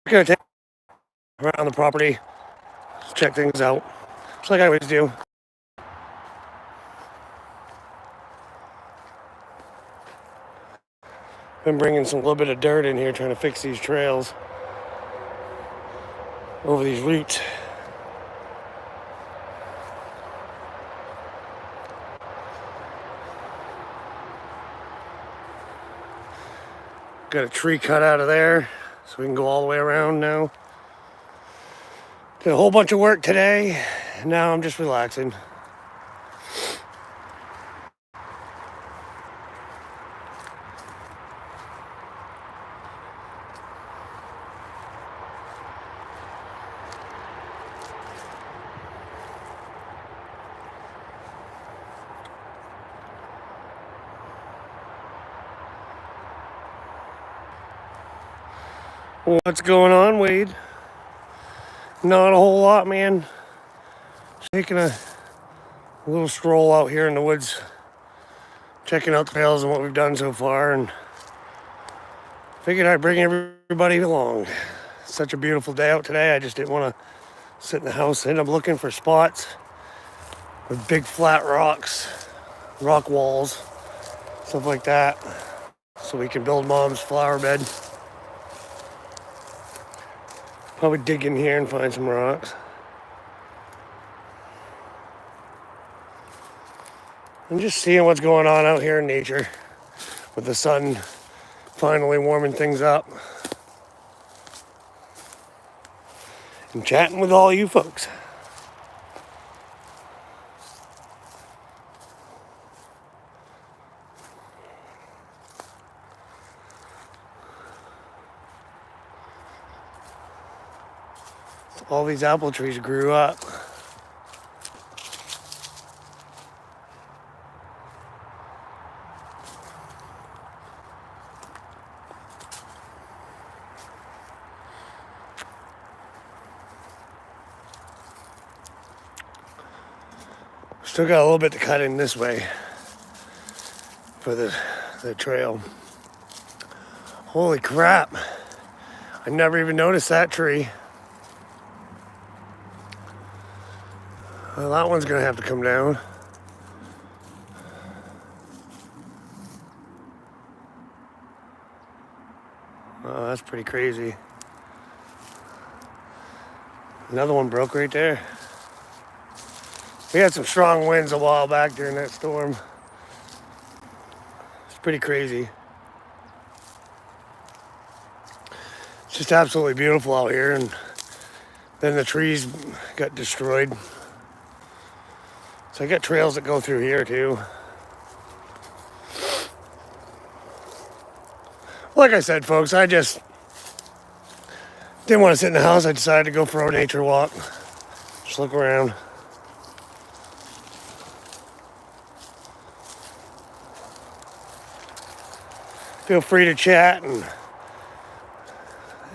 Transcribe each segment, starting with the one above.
gonna take around the property, check things out, just like I always do. Been bringing some little bit of dirt in here, trying to fix these trails over these roots. Got a tree cut out of there, so we can go all the way around now. Did a whole bunch of work today, and now I'm just relaxing. What's going on, Wade? Not a whole lot, man. Just taking a little stroll out here in the woods, checking out the trails and what we've done so far, and figured I'd bring everybody along. Such a beautiful day out today. I just didn't want to sit in the house. I ended up looking for spots with big flat rocks, rock walls, stuff like that, so we can build Mom's flower bed. Probably dig in here and find some rocks. I'm just seeing what's going on out here in nature with the sun finally warming things up. And chatting with all you folks. All these apple trees grew up. Still got a little bit to cut in this way for the trail. Holy crap. I never even noticed that tree. Well, that one's gonna have to come down. Oh, that's pretty crazy. Another one broke right there. We had some strong winds a while back during that storm. It's pretty crazy. It's just absolutely beautiful out here, and then the trees got destroyed. So I got trails that go through here too. Like I said, folks, I just didn't want to sit in the house. I decided to go for a nature walk. Just look around. Feel free to chat and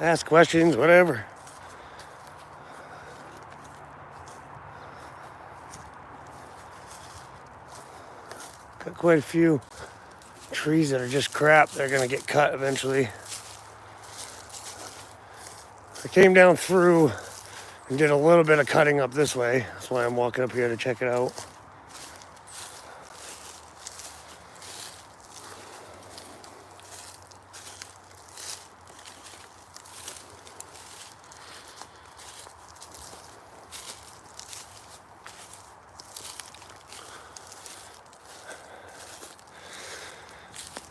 ask questions, whatever. Got quite a few trees that are just crap. They're gonna get cut eventually. I came down through and did a little bit of cutting up this way. That's why I'm walking up here to check it out.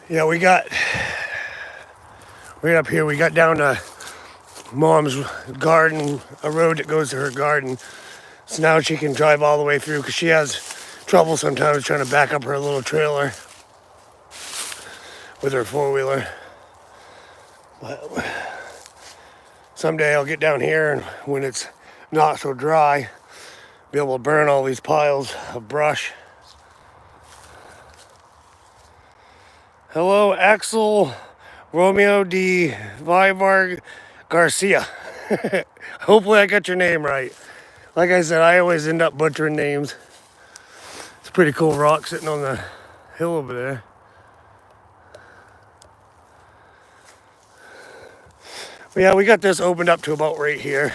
Yeah, right up here, we got down to Mom's garden, a road that goes to her garden. So now she can drive all the way through, because she has trouble sometimes trying to back up her little trailer with her four-wheeler. But someday I'll get down here, and when it's not so dry, be able to burn all these piles of brush. Hello, Axel Romeo de Vivar Garcia. Hopefully I got your name right. Like I said, I always end up butchering names. It's a pretty cool rock sitting on the hill over there. But yeah, we got this opened up to about right here.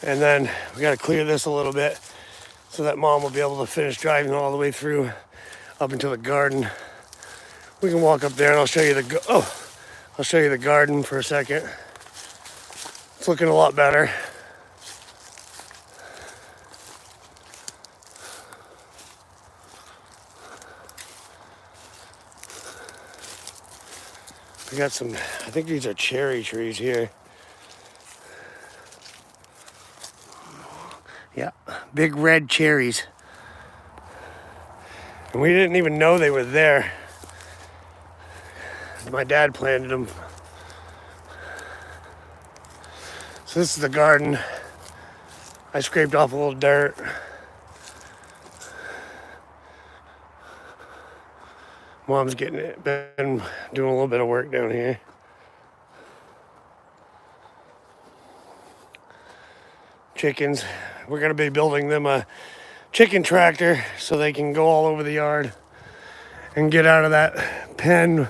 And then we got to clear this a little bit so that Mom will be able to finish driving all the way through up into the garden. We can walk up there and I'll show you I'll show you the garden for a second. It's looking a lot better. We got some, I think these are cherry trees here. Yeah, big red cherries. And we didn't even know they were there. My dad planted them. So this is the garden. I scraped off a little dirt. Mom's been doing a little bit of work down here. Chickens. We're going to be building them a chicken tractor so they can go all over the yard and get out of that pen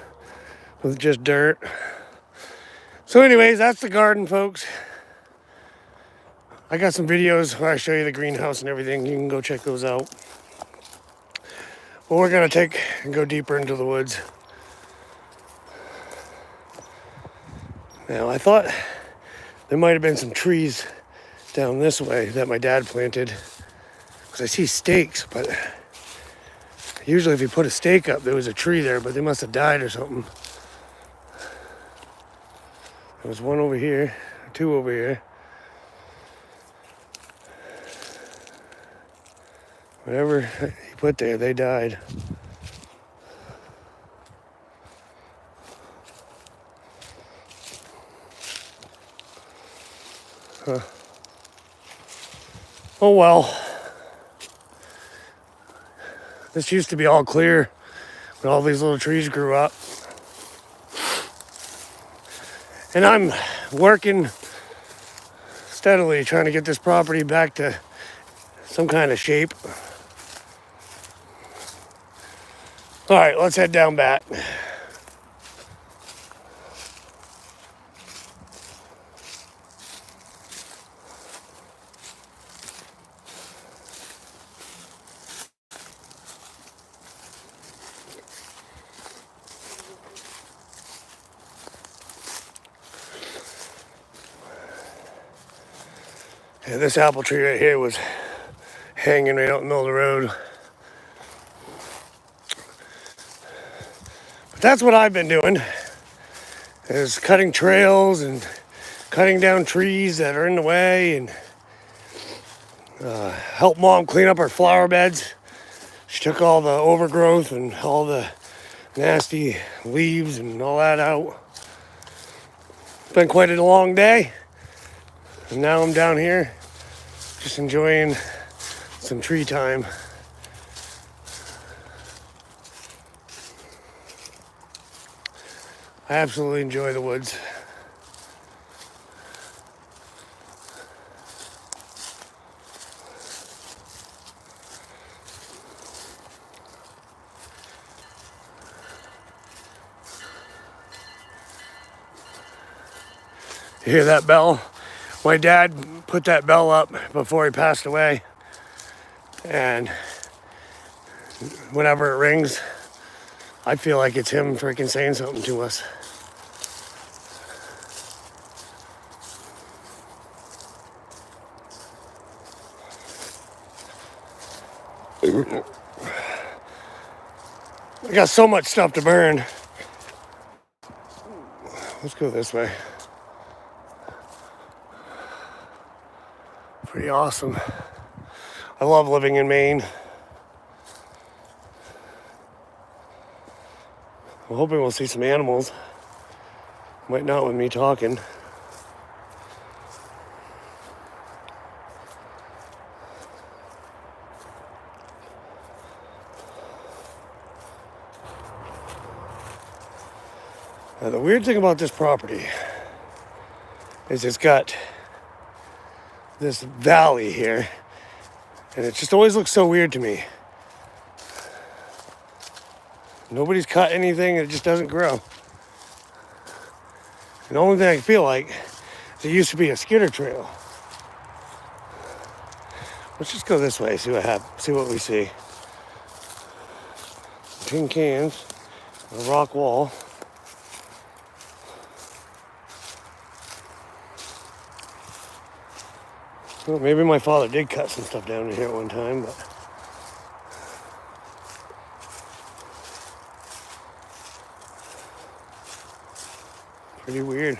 with just dirt. So anyways, that's the garden, folks. I got some videos where I show you the greenhouse and everything. You can go check those out. But we're going to take and go deeper into the woods. Now, I thought there might have been some trees down this way that my dad planted. Because I see stakes, but usually if you put a stake up, there was a tree there, but they must have died or something. There was one over here, two over here. Whatever he put there, they died. Huh. Oh well. This used to be all clear when all these little trees grew up. And I'm working steadily trying to get this property back to some kind of shape. All right, let's head down back. Yeah, this apple tree right here was hanging right out in the middle of the road. But that's what I've been doing, is cutting trails and cutting down trees that are in the way and help Mom clean up her flower beds. She took all the overgrowth and all the nasty leaves and all that out. It's been quite a long day. And now I'm down here just enjoying some tree time. I absolutely enjoy the woods. You hear that bell? My dad put that bell up before he passed away. And whenever it rings, I feel like it's him freaking saying something to us. I got so much stuff to burn. Let's go this way. Pretty awesome. I love living in Maine. I'm hoping we'll see some animals. Might not with me talking. Now, the weird thing about this property is it's got this valley here, and it just always looks so weird to me. Nobody's cut anything. It just doesn't grow. And the only thing I feel like is it used to be a skidder trail. Let's just go this way, see what happens, see what we see. Tin cans, a rock wall. Well, maybe my father did cut some stuff down in here at one time, but pretty weird.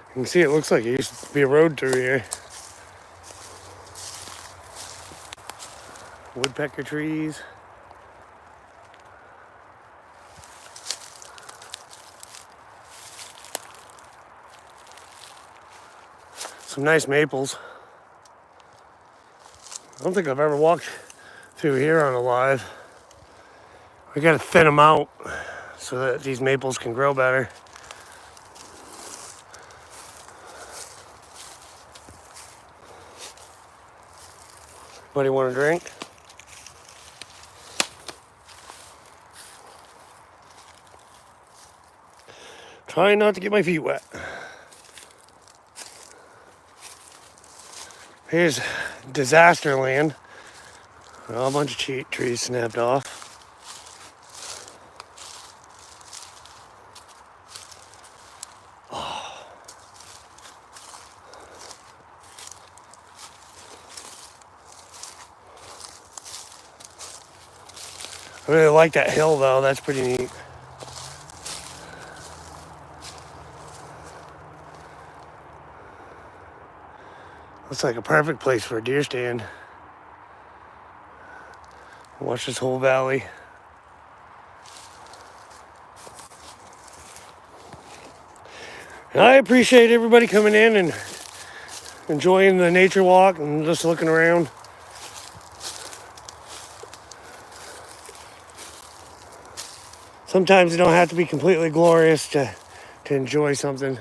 You can see it looks like it used to be a road through here. Woodpecker trees. Some nice maples. I don't think I've ever walked through here on a live. We gotta thin them out so that these maples can grow better. Anybody want a drink? Trying not to get my feet wet. Here's disaster land. A bunch of trees snapped off. Oh. I really like that hill though, that's pretty neat. Looks like a perfect place for a deer stand. Watch this whole valley. And I appreciate everybody coming in and enjoying the nature walk and just looking around. Sometimes it don't have to be completely glorious to enjoy something.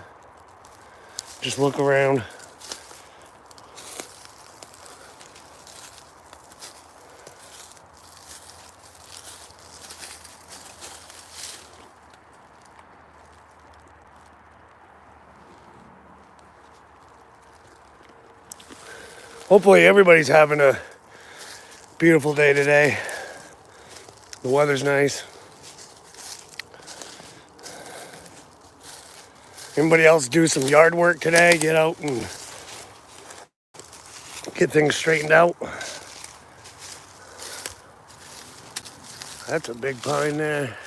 Just look around. Hopefully everybody's having a beautiful day today. The weather's nice. Anybody else do some yard work today? Get out and get things straightened out. That's a big pine there.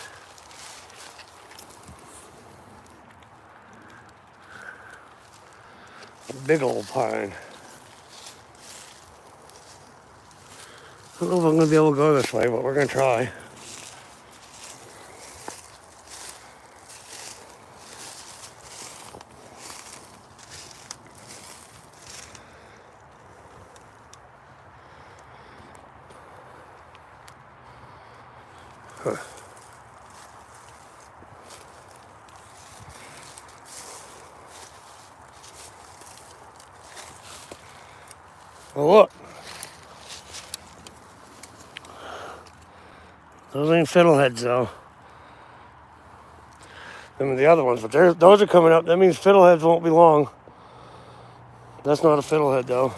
A big old pine. I don't know if I'm going to be able to go this way, but we're going to try. Huh. Well, look. Those ain't fiddleheads, though. Them are the other ones, but those are coming up. That means fiddleheads won't be long. That's not a fiddlehead, though.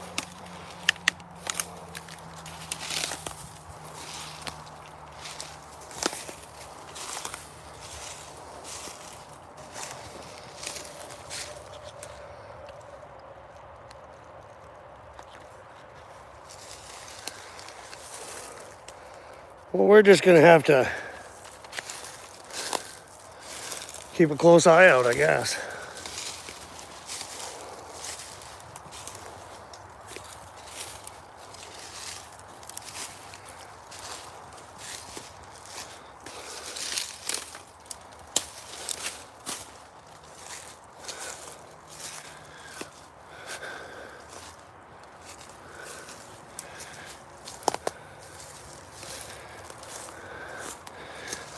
Well, we're just going to have to keep a close eye out, I guess.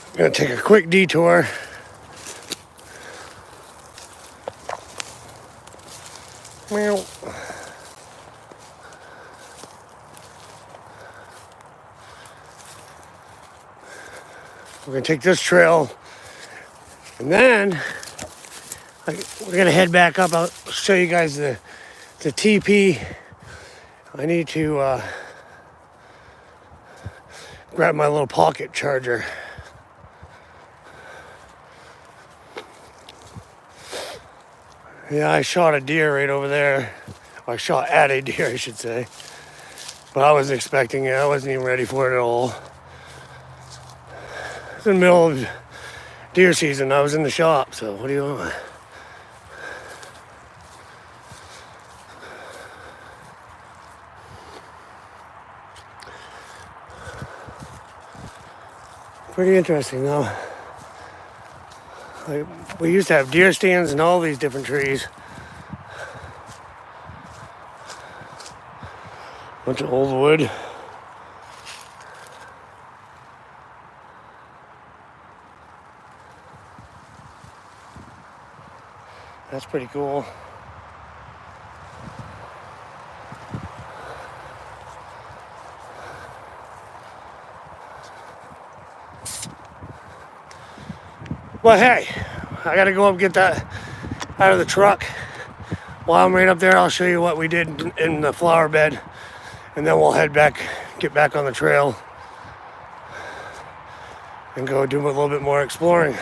I'm going to take a quick detour. Meow. take this trail, and then we're gonna head back up. I'll show you guys the TP. I need to grab my little pocket charger. Yeah, I shot a deer right over there. Or I shot at a deer, I should say. But I wasn't expecting it. I wasn't even ready for it at all. It's in the middle of deer season. I was in the shop, so what do you want? Pretty interesting though. We used to have deer stands in all these different trees. Bunch of old wood. That's pretty cool. But hey, I gotta go up and get that out of the truck. While I'm right up there, I'll show you what we did in the flower bed. And then we'll head back, get back on the trail and go do a little bit more exploring.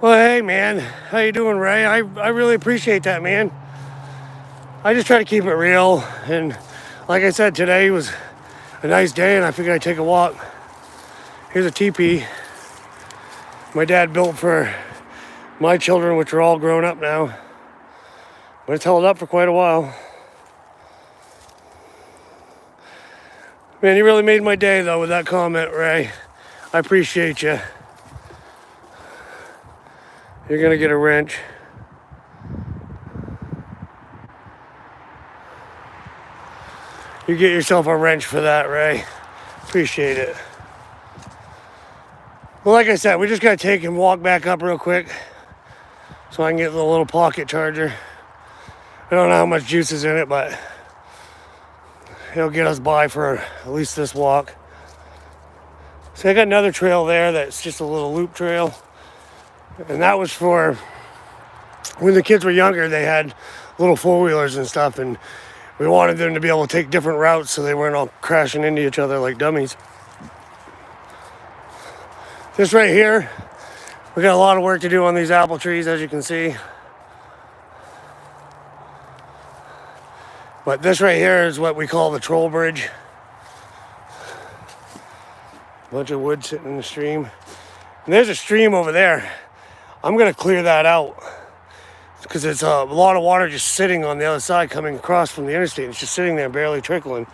Well, hey man, how you doing, Ray? I really appreciate that, man. I just try to keep it real, and like I said, today was a nice day and I figured I'd take a walk. Here's a teepee my dad built for my children, which are all grown up now, but it's held up for quite a while. Man, you really made my day though with that comment, Ray. I appreciate you. You're gonna get a wrench. You get yourself a wrench for that, Ray. Appreciate it. Well, like I said, we just gotta take and walk back up real quick so I can get the little pocket charger. I don't know how much juice is in it, but it'll get us by for at least this walk. So I got another trail there that's just a little loop trail. And that was for when the kids were younger, they had little four-wheelers and stuff, and we wanted them to be able to take different routes so they weren't all crashing into each other like dummies. This right here, we got a lot of work to do on these apple trees, as you can see. But this right here is what we call the troll bridge. Bunch of wood sitting in the stream. And there's a stream over there. I'm gonna clear that out because it's a lot of water just sitting on the other side coming across from the interstate. It's just sitting there barely trickling.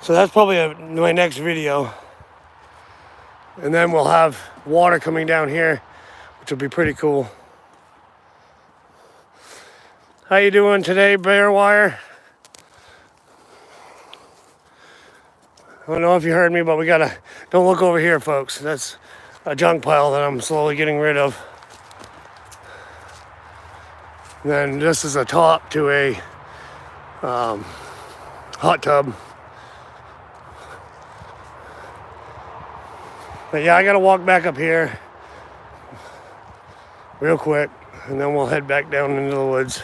So that's probably my next video. And then we'll have water coming down here, which will be pretty cool. How you doing today, Bear Wire? I don't know if you heard me, but we gotta, don't look over here, folks. That's a junk pile that I'm slowly getting rid of. And then this is a top to a hot tub. But yeah, I gotta walk back up here real quick, and then we'll head back down into the woods.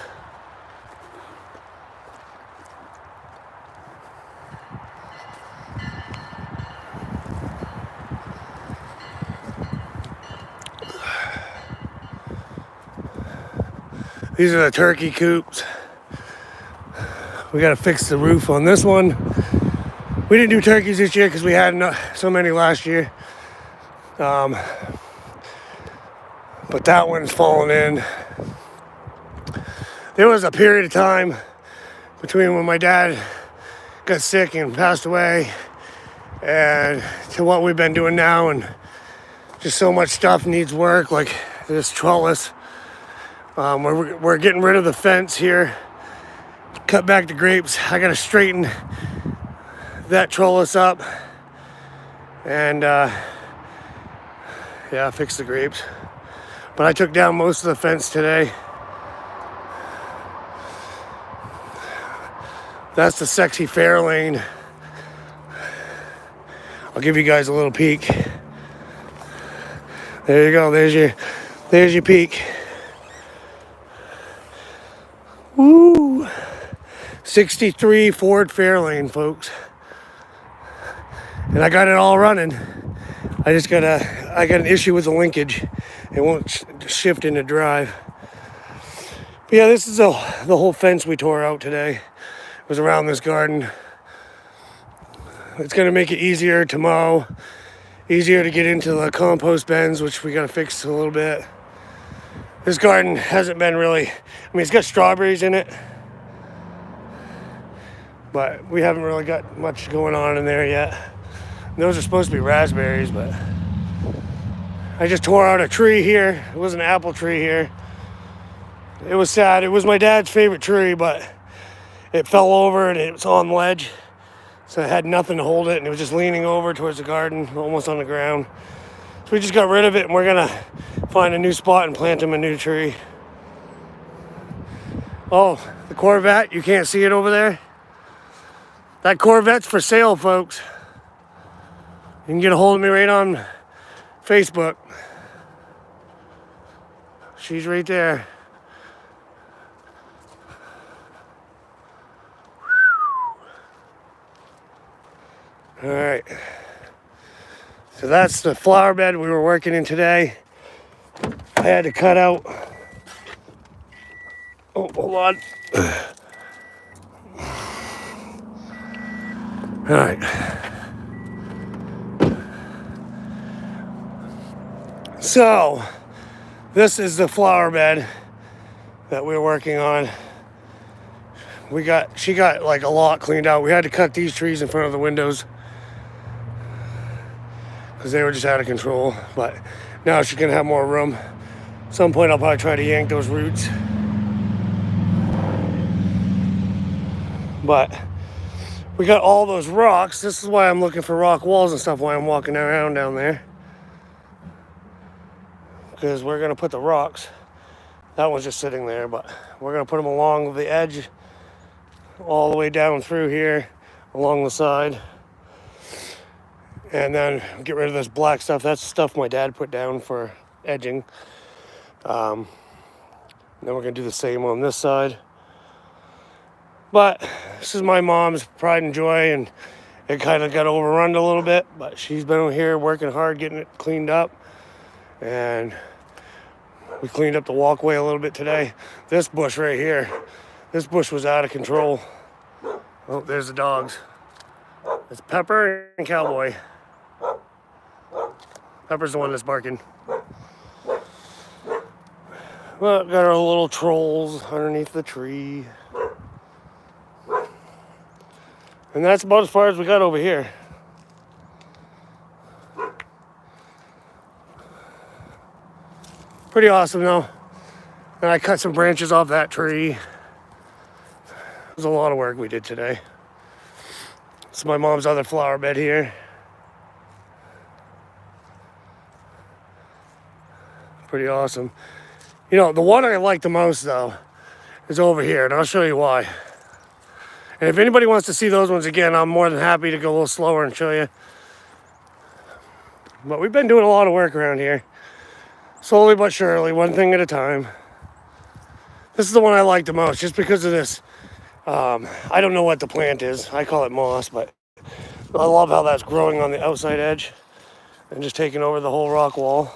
These are the turkey coops. We gotta fix the roof on this one. We didn't do turkeys this year because we had so many last year. But that one's fallen in. There was a period of time between when my dad got sick and passed away and to what we've been doing now, and just so much stuff needs work, like this trellis. We're getting rid of the fence here, cut back the grapes. I gotta straighten that trellis up and yeah, fix the grapes. But I took down most of the fence today. That's the sexy Fairlane. I'll give you guys a little peek. There you go. There's your peak. Woo! 63 Ford Fairlane, folks. And I got it all running. I got an issue with the linkage. It won't shift into drive. But yeah, this is the whole fence we tore out today. It was around this garden. It's gonna make it easier to mow, easier to get into the compost bins, which we gotta fix a little bit. This garden hasn't been really, it's got strawberries in it, but we haven't really got much going on in there yet. And those are supposed to be raspberries, but I just tore out a tree here. It was an apple tree here. It was sad. It was my dad's favorite tree, but it fell over and it was on ledge. So it had nothing to hold it, and it was just leaning over towards the garden, almost on the ground. So we just got rid of it, and we're gonna find a new spot and plant him a new tree. Oh, the Corvette, you can't see it over there? That Corvette's for sale, folks. You can get a hold of me right on Facebook. She's right there. All right. So that's the flower bed we were working in today. I had to cut out. Oh, hold on. All right. So, this is the flower bed that we were working on. She got like a lot cleaned out. We had to cut these trees in front of the windows because they were just out of control. But now she's gonna have more room. At some point I'll probably try to yank those roots. But we got all those rocks. This is why I'm looking for rock walls and stuff while I'm walking around down there. Because we're gonna put the rocks. That one's just sitting there, but we're gonna put them along the edge, all the way down through here, along the side. And then get rid of this black stuff. That's stuff my dad put down for edging. Then we're gonna do the same on this side. But this is my mom's pride and joy, and it kind of got overrun a little bit, but she's been here working hard, getting it cleaned up. And we cleaned up the walkway a little bit today. This bush right here, this bush was out of control. Oh, there's the dogs. It's Pepper and Cowboy. Pepper's the one that's barking. Well, got our little trolls underneath the tree. And that's about as far as we got over here. Pretty awesome though. And I cut some branches off that tree. It was a lot of work we did today. It's my mom's other flower bed here. Pretty awesome. You know, the one I like the most though is over here, and I'll show you why. And if anybody wants to see those ones again, I'm more than happy to go a little slower and show you. But we've been doing a lot of work around here. Slowly but surely, one thing at a time. This is the one I like the most, just because of this. I don't know what the plant is. I call it moss, but I love how that's growing on the outside edge and just taking over the whole rock wall.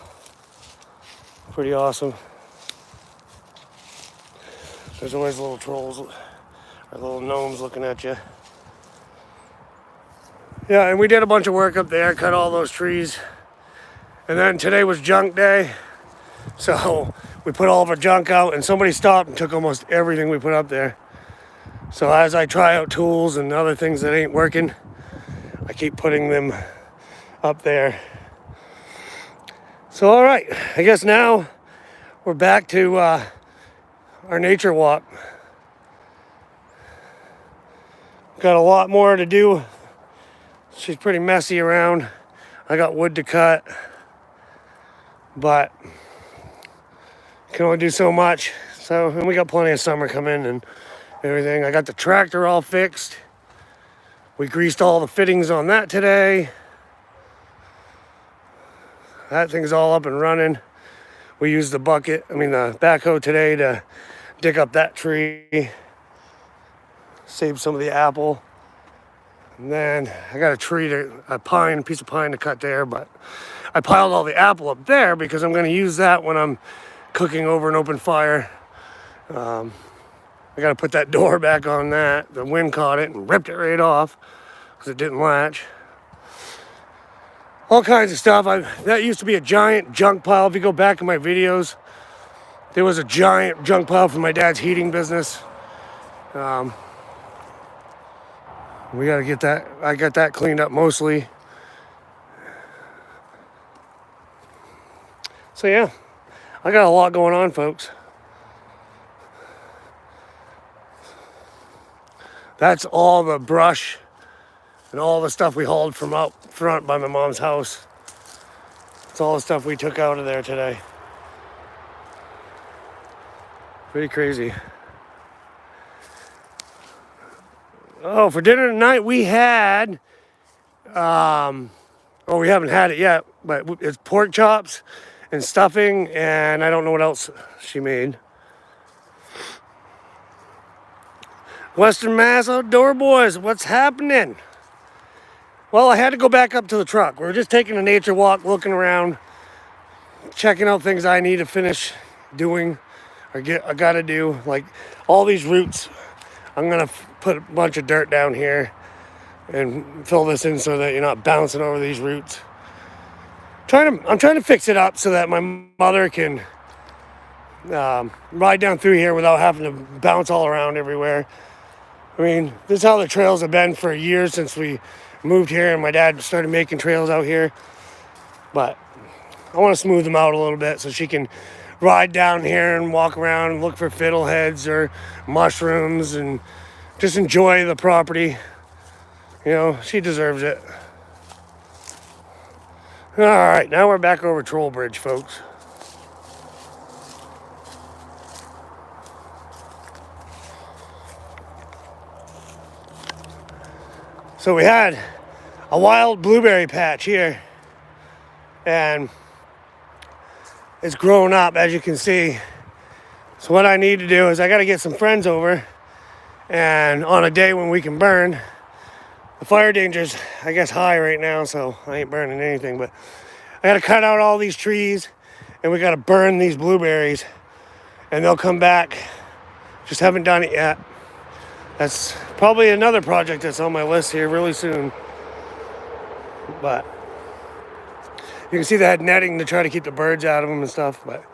Pretty awesome. There's always little trolls or little gnomes looking at you. Yeah, and we did a bunch of work up there, cut all those trees. And then today was junk day. So we put all of our junk out, and somebody stopped and took almost everything we put up there. So as I try out tools and other things that ain't working, I keep putting them up there. So all right, I guess now we're back to our nature walk. Got a lot more to do. She's pretty messy around. I got wood to cut, but can only do so much. So, and we got plenty of summer coming, and everything. I got the tractor all fixed. We greased all the fittings on that today. That thing's all up and running. We used the backhoe today to dig up that tree. Save some of the apple. And then I got a piece of pine to cut there, but I piled all the apple up there because I'm going to use that when I'm cooking over an open fire. I got to put that door back on that. The wind caught it and ripped it right off because it didn't latch. All kinds of stuff. That used to be a giant junk pile. If you go back in my videos, there was a giant junk pile from my dad's heating business. We got to get that. I got that cleaned up mostly. So yeah, I got a lot going on, folks. That's all the brush and all the stuff we hauled from out front by my mom's house. It's all the stuff we took out of there today. Pretty crazy. Oh, for dinner tonight we had, we haven't had it yet, but it's pork chops and stuffing, and I don't know what else she made. Western Mass Outdoor Boys, what's happening? Well, I had to go back up to the truck. We were just taking a nature walk, looking around, checking out things I need to finish doing or I gotta do. Like all these roots, I'm gonna put a bunch of dirt down here and fill this in so that you're not bouncing over these roots. I'm trying to fix it up so that my mother can ride down through here without having to bounce all around everywhere. I mean, this is how the trails have been for years since we moved here and my dad started making trails out here. But I want to smooth them out a little bit so she can ride down here and walk around and look for fiddleheads or mushrooms and just enjoy the property. You know, she deserves it. All right, now we're back over Troll Bridge, folks. So we had a wild blueberry patch here, and it's grown up, as you can see. So what I need to do is I got to get some friends over, and on a day when we can burn. The fire danger's, I guess, high right now, so I ain't burning anything, but I got to cut out all these trees, and we got to burn these blueberries, and they'll come back. Just haven't done it yet. That's probably another project that's on my list here really soon. But you can see they had netting to try to keep the birds out of them and stuff, but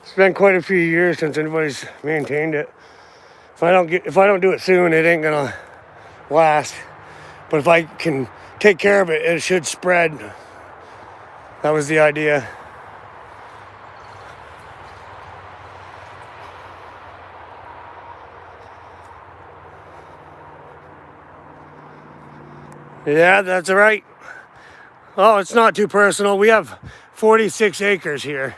it's been quite a few years since anybody's maintained it. If I don't do it soon, it ain't gonna last. But if I can take care of it, it should spread. That was the idea. Yeah, that's right. Oh, it's not too personal. We have 46 acres here.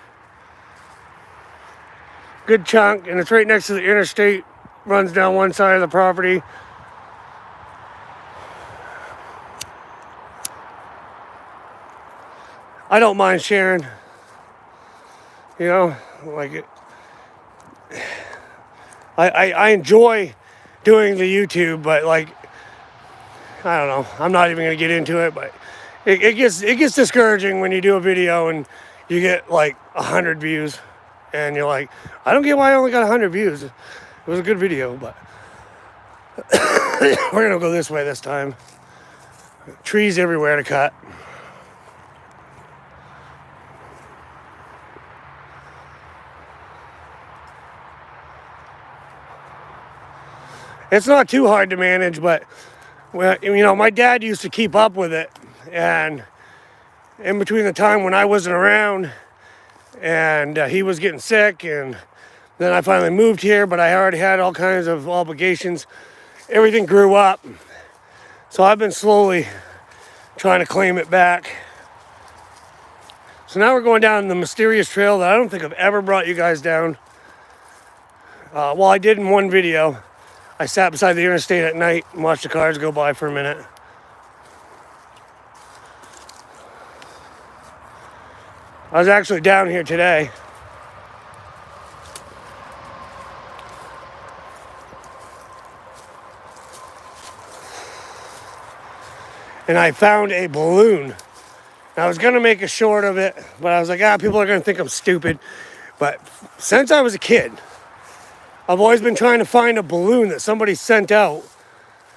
Good chunk, and it's right next to the interstate. Runs down one side of the property. I don't mind sharing. You know, like it. I enjoy doing the YouTube, but like, I don't know. I'm not even gonna get into it, but it gets discouraging when you do a video and you get like 100 views, and you're like, I don't get why I only got 100 views. It was a good video, but we're gonna go this way this time. Trees everywhere to cut. It's not too hard to manage, but well, you know, my dad used to keep up with it, and in between the time when I wasn't around and he was getting sick, and then I finally moved here, but I already had all kinds of obligations. Everything grew up, so I've been slowly trying to claim it back. So now we're going down the mysterious trail that I don't think I've ever brought you guys down. Well, I did in one video. I sat beside the interstate at night and watched the cars go by for a minute. I was actually down here today. And I found a balloon. I was going to make a short of it, but I was like, people are going to think I'm stupid. But since I was a kid, I've always been trying to find a balloon that somebody sent out.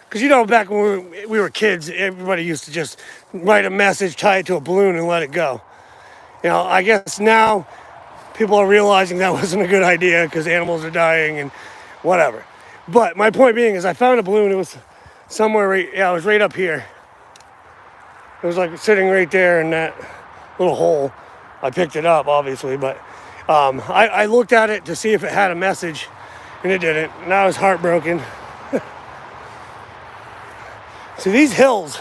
Because, you know, back when we were kids, everybody used to just write a message, tie it to a balloon, and let it go. You know, I guess now people are realizing that wasn't a good idea because animals are dying and whatever. But my point being is I found a balloon. It was somewhere right, it was right up here. It was like sitting right there in that little hole. I picked it up, obviously, but I looked at it to see if it had a message, and it didn't. And I was heartbroken. See, these hills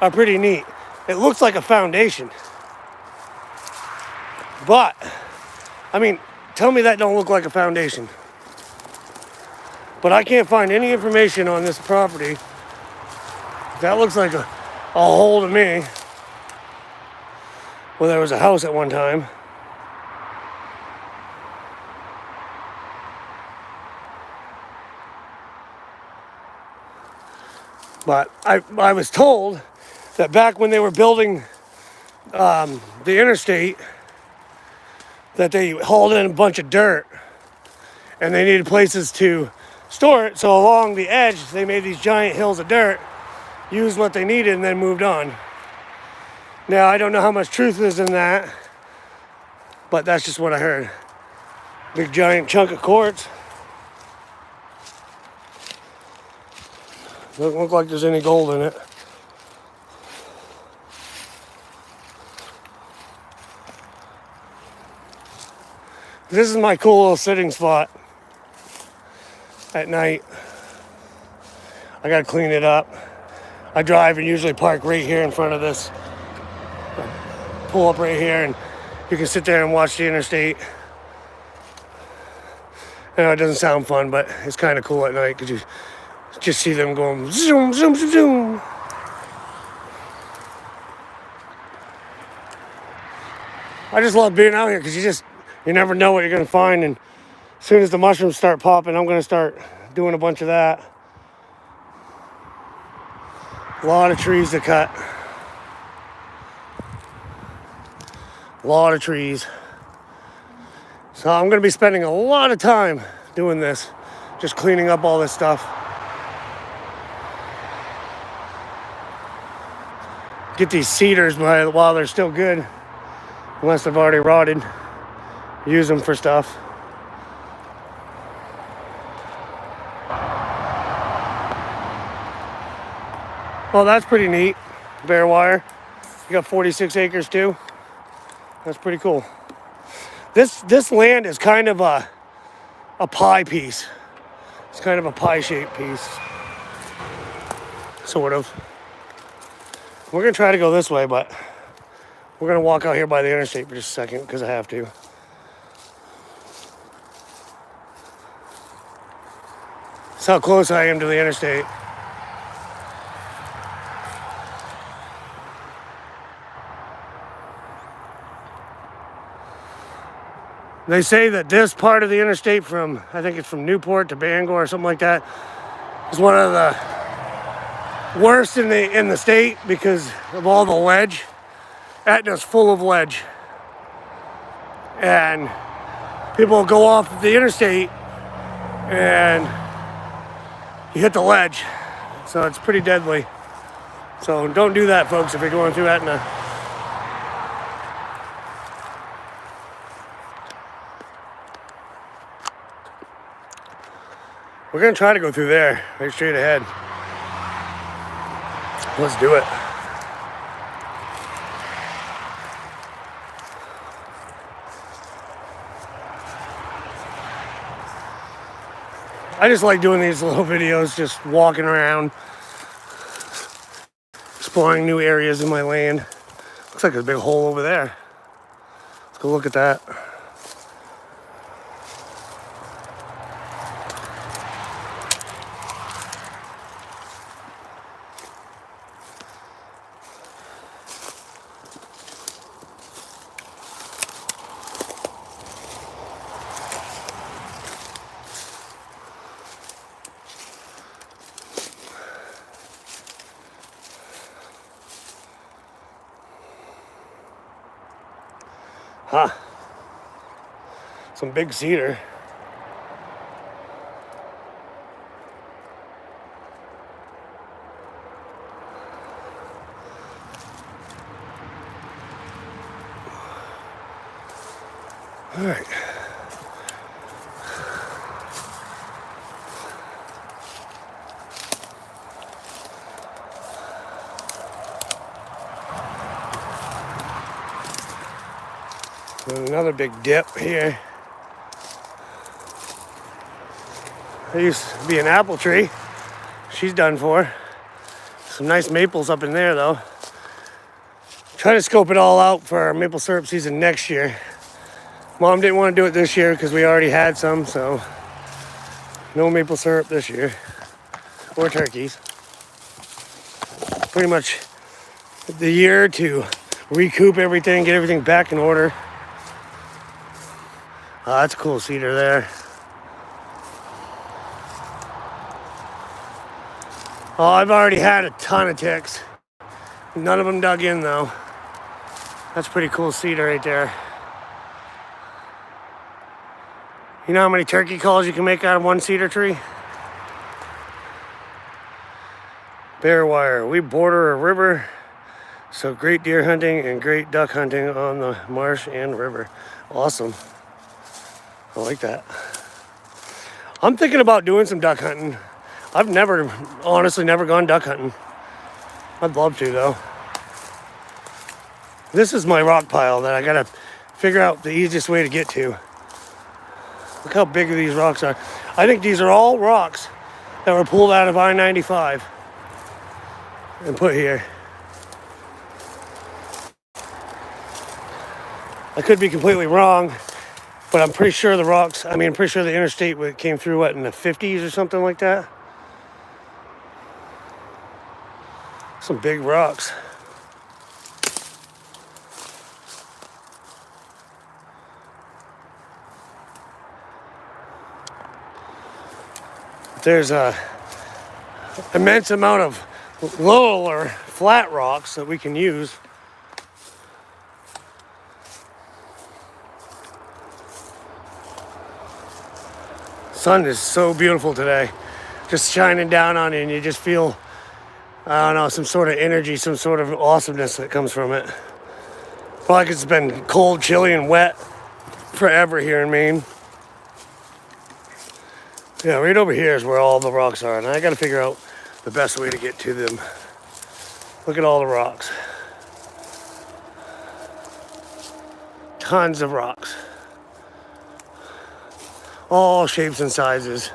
are pretty neat. It looks like a foundation. But, I mean, tell me that don't look like a foundation. But I can't find any information on this property. That looks like a hole to me. Well, there was a house at one time. But I was told that back when they were building the interstate, that they hauled in a bunch of dirt and they needed places to store it. So along the edge, they made these giant hills of dirt, used what they needed, and then moved on. Now, I don't know how much truth is in that, but that's just what I heard. Big giant chunk of quartz. Doesn't look like there's any gold in it. This is my cool little sitting spot at night. I gotta clean it up. I drive and usually park right here in front of this. Pull up right here and you can sit there and watch the interstate. I know it doesn't sound fun, but it's kind of cool at night because you just see them going zoom, zoom, zoom, zoom. I just love being out here because you never know what you're going to find. And as soon as the mushrooms start popping, I'm going to start doing a bunch of that. A lot of trees to cut. A lot of trees. So I'm going to be spending a lot of time doing this, just cleaning up all this stuff. Get these cedars while they're still good, unless they've already rotted. Use them for stuff. Well, that's pretty neat. Bare wire. You got 46 acres too. That's pretty cool. This land is kind of a pie piece. It's kind of a pie-shaped piece. Sort of. We're going to try to go this way, but we're going to walk out here by the interstate for just a second because I have to. That's how close I am to the interstate. They say that this part of the interstate from, I think it's from Newport to Bangor or something like that, is one of the worst in the state because of all the ledge. Etna's full of ledge. And people go off the interstate and you hit the ledge. So it's pretty deadly. So don't do that, folks, if you're going through Etna. We're going to try to go through there, right straight ahead. Let's do it. I just like doing these little videos, just walking around, exploring new areas in my land. Looks like there's a big hole over there. Let's go look at that. Huh. Some big cedar. All right. And another big dip here. There used to be an apple tree. She's done for. Some nice maples up in there though. Trying to scope it all out for our maple syrup season next year. Mom didn't want to do it this year because we already had some, so no maple syrup this year. Or turkeys. Pretty much the year to recoup everything, get everything back in order. That's a cool cedar there. Oh, I've already had a ton of ticks. None of them dug in though. That's pretty cool cedar right there. You know how many turkey calls you can make out of one cedar tree? Bare wire. We border a river, so great deer hunting and great duck hunting on the marsh and river. Awesome. I like that. I'm thinking about doing some duck hunting. I've honestly never gone duck hunting. I'd love to though. This is my rock pile that I gotta figure out the easiest way to get to. Look how big these rocks are. I think these are all rocks that were pulled out of I-95 and put here. I could be completely wrong, but I'm pretty sure I'm pretty sure the interstate came through, in the 50s or something like that? Some big rocks. There's a immense amount of lower flat rocks that we can use. Sun is so beautiful today, just shining down on you, and you just feel, I don't know, some sort of energy, some sort of awesomeness that comes from it. Probably because it's been cold, chilly, and wet forever here in Maine. Yeah, right over here is where all the rocks are, and I gotta figure out the best way to get to them. Look at all the rocks. Tons of rocks. All shapes and sizes.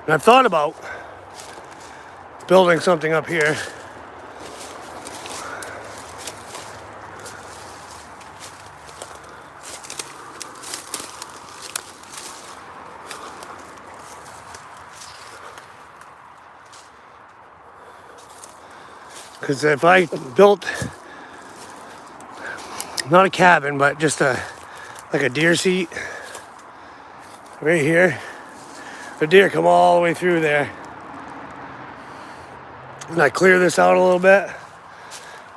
And I've thought about building something up here. Because if I built, not a cabin, but just like a deer seat right here, the deer come all the way through there. And I clear this out a little bit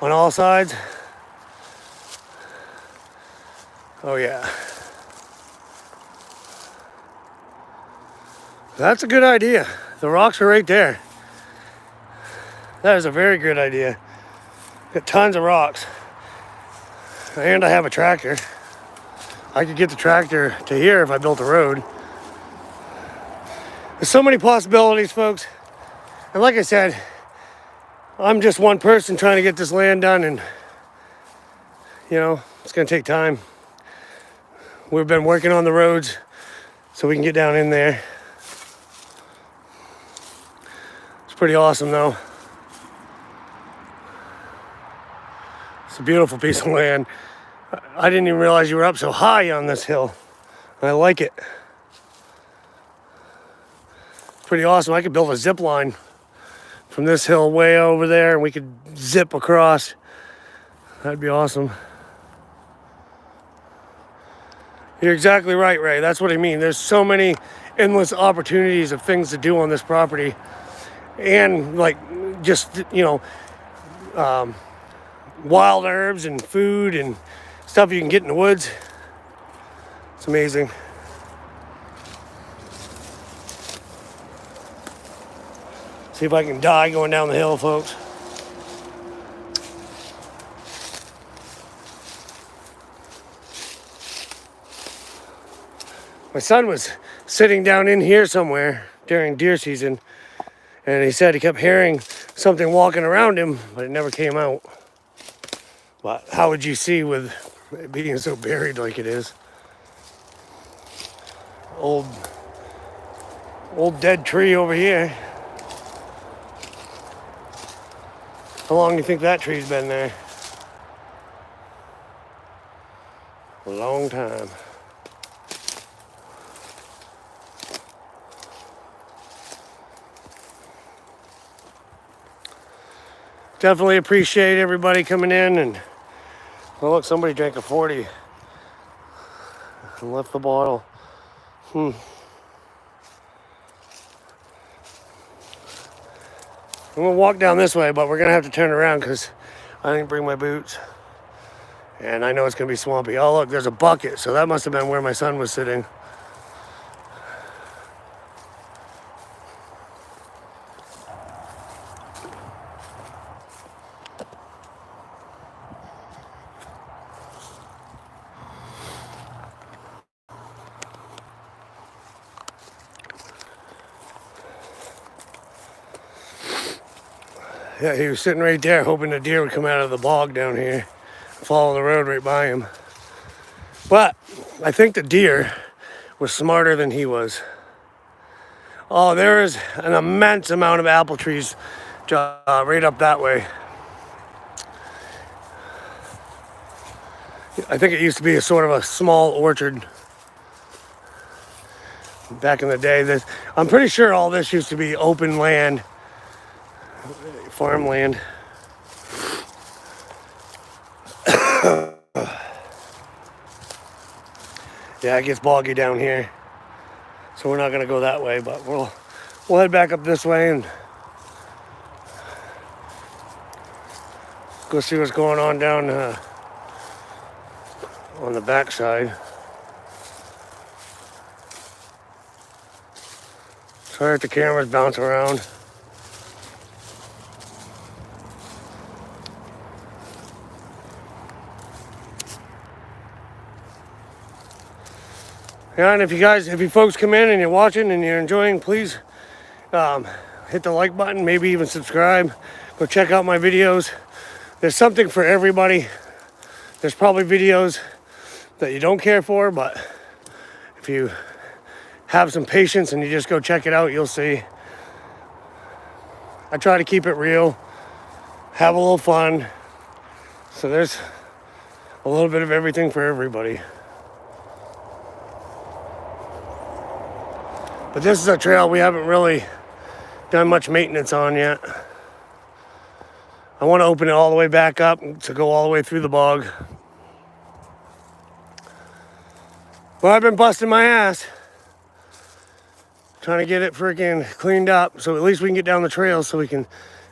on all sides. Oh yeah. That's a good idea. The rocks are right there. That is a very good idea. Got tons of rocks. And I have a tractor. I could get the tractor to here if I built a road. There's so many possibilities, folks. And like I said, I'm just one person trying to get this land done, and it's gonna take time. We've been working on the roads so we can get down in there. It's pretty awesome though. It's a beautiful piece of land. I didn't even realize you were up so high on this hill. I like it. Pretty awesome. I could build a zip line from this hill way over there, and we could zip across. That'd be awesome. You're exactly right, Ray. That's what I mean. There's so many endless opportunities of things to do on this property. And like just, wild herbs and food and stuff you can get in the woods. It's amazing. See if I can die going down the hill, folks. My son was sitting down in here somewhere during deer season, and he said he kept hearing something walking around him, but it never came out. But how would you see with it being so buried like it is? Old dead tree over here. How long do you think that tree's been there? A long time. Definitely appreciate everybody coming in. And oh look, somebody drank a 40 and left the bottle. I'm gonna walk down this way, but we're gonna have to turn around because I didn't bring my boots. And I know it's gonna be swampy. Oh look, there's a bucket, so that must have been where my son was sitting. Yeah, he was sitting right there hoping the deer would come out of the bog down here, follow the road right by him. But I think the deer was smarter than he was. Oh, there is an immense amount of apple trees right up that way. I think it used to be a sort of a small orchard back in the day. I'm pretty sure all this used to be open land, farmland. Yeah, it gets boggy down here, so we're not gonna go that way, but we'll head back up this way and go see what's going on down on the backside. Sorry if the cameras bounce around. Yeah, and if you folks come in and you're watching and you're enjoying, please hit the like button, maybe even subscribe. Go check out my videos. There's something for everybody. There's probably videos that you don't care for, but if you have some patience and you just go check it out, you'll see. I try to keep it real, have a little fun. So there's a little bit of everything for everybody. But this is a trail we haven't really done much maintenance on yet. I want to open it all the way back up to go all the way through the bog. Well, I've been busting my ass trying to get it freaking cleaned up so at least we can get down the trail so we can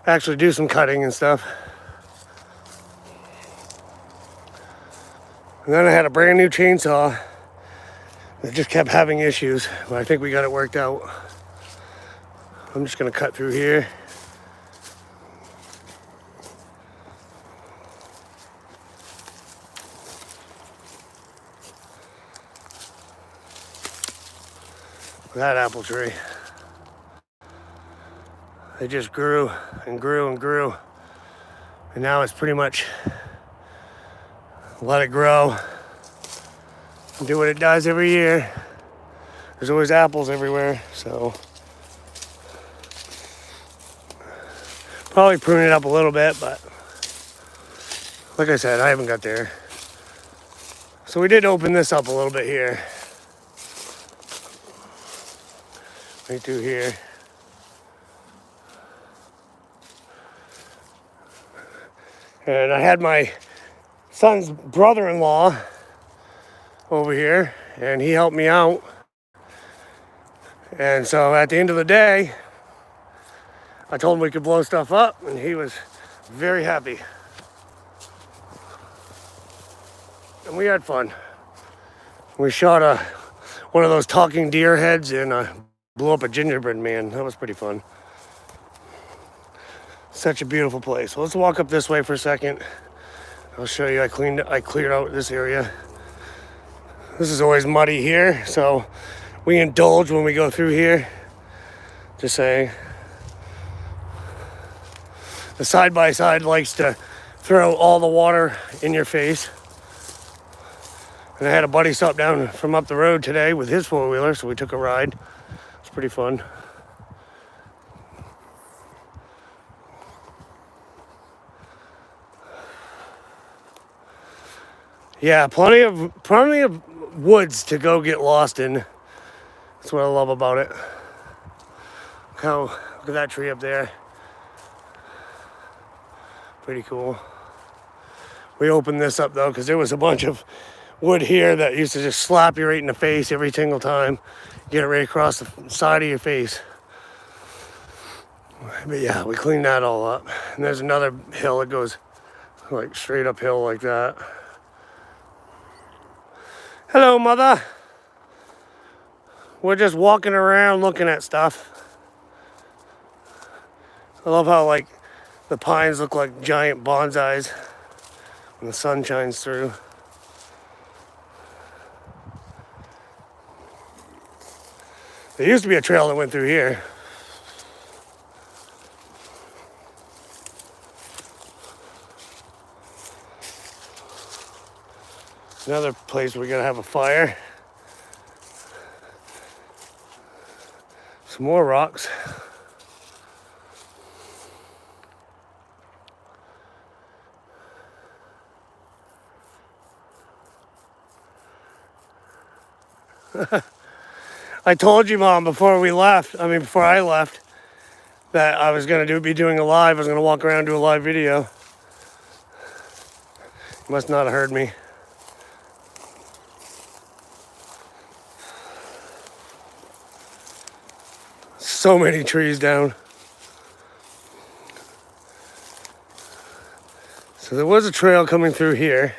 actually do some cutting and stuff. And then I had a brand new chainsaw that just kept having issues, but I think we got it worked out. I'm just gonna cut through here. That apple tree. It just grew and grew and grew. And now it's pretty much let it grow. Do what it does every year. There's always apples everywhere, so probably prune it up a little bit, but like I said, I haven't got there. So we did open this up a little bit here. Right through here. And I had my son's brother-in-law over here, and he helped me out. And so at the end of the day, I told him we could blow stuff up, and he was very happy. And we had fun. We shot one of those talking deer heads and blew up a gingerbread man. That was pretty fun. Such a beautiful place. So let's walk up this way for a second. I'll show you. I cleared out this area. This is always muddy here, so we indulge when we go through here. Just saying. The side-by-side likes to throw all the water in your face. And I had a buddy stop down from up the road today with his four-wheeler, so we took a ride. It's pretty fun. Yeah, plenty of woods to go get lost in. That's what I love about it. Look at that tree up there. Pretty cool. We opened this up though because there was a bunch of wood here that used to just slap you right in the face every single time. Get it right across the side of your face. But yeah, we cleaned that all up. And there's another hill that goes like straight uphill like that. Hello, Mother. We're just walking around looking at stuff. I love how like the pines look like giant bonsais when the sun shines through. There used to be a trail that went through here. Another place we're gonna have a fire. Some more rocks. I told you, Mom, before I left, that I was gonna be doing a live. I was gonna walk around and do a live video. You must not have heard me. So many trees down. So there was a trail coming through here.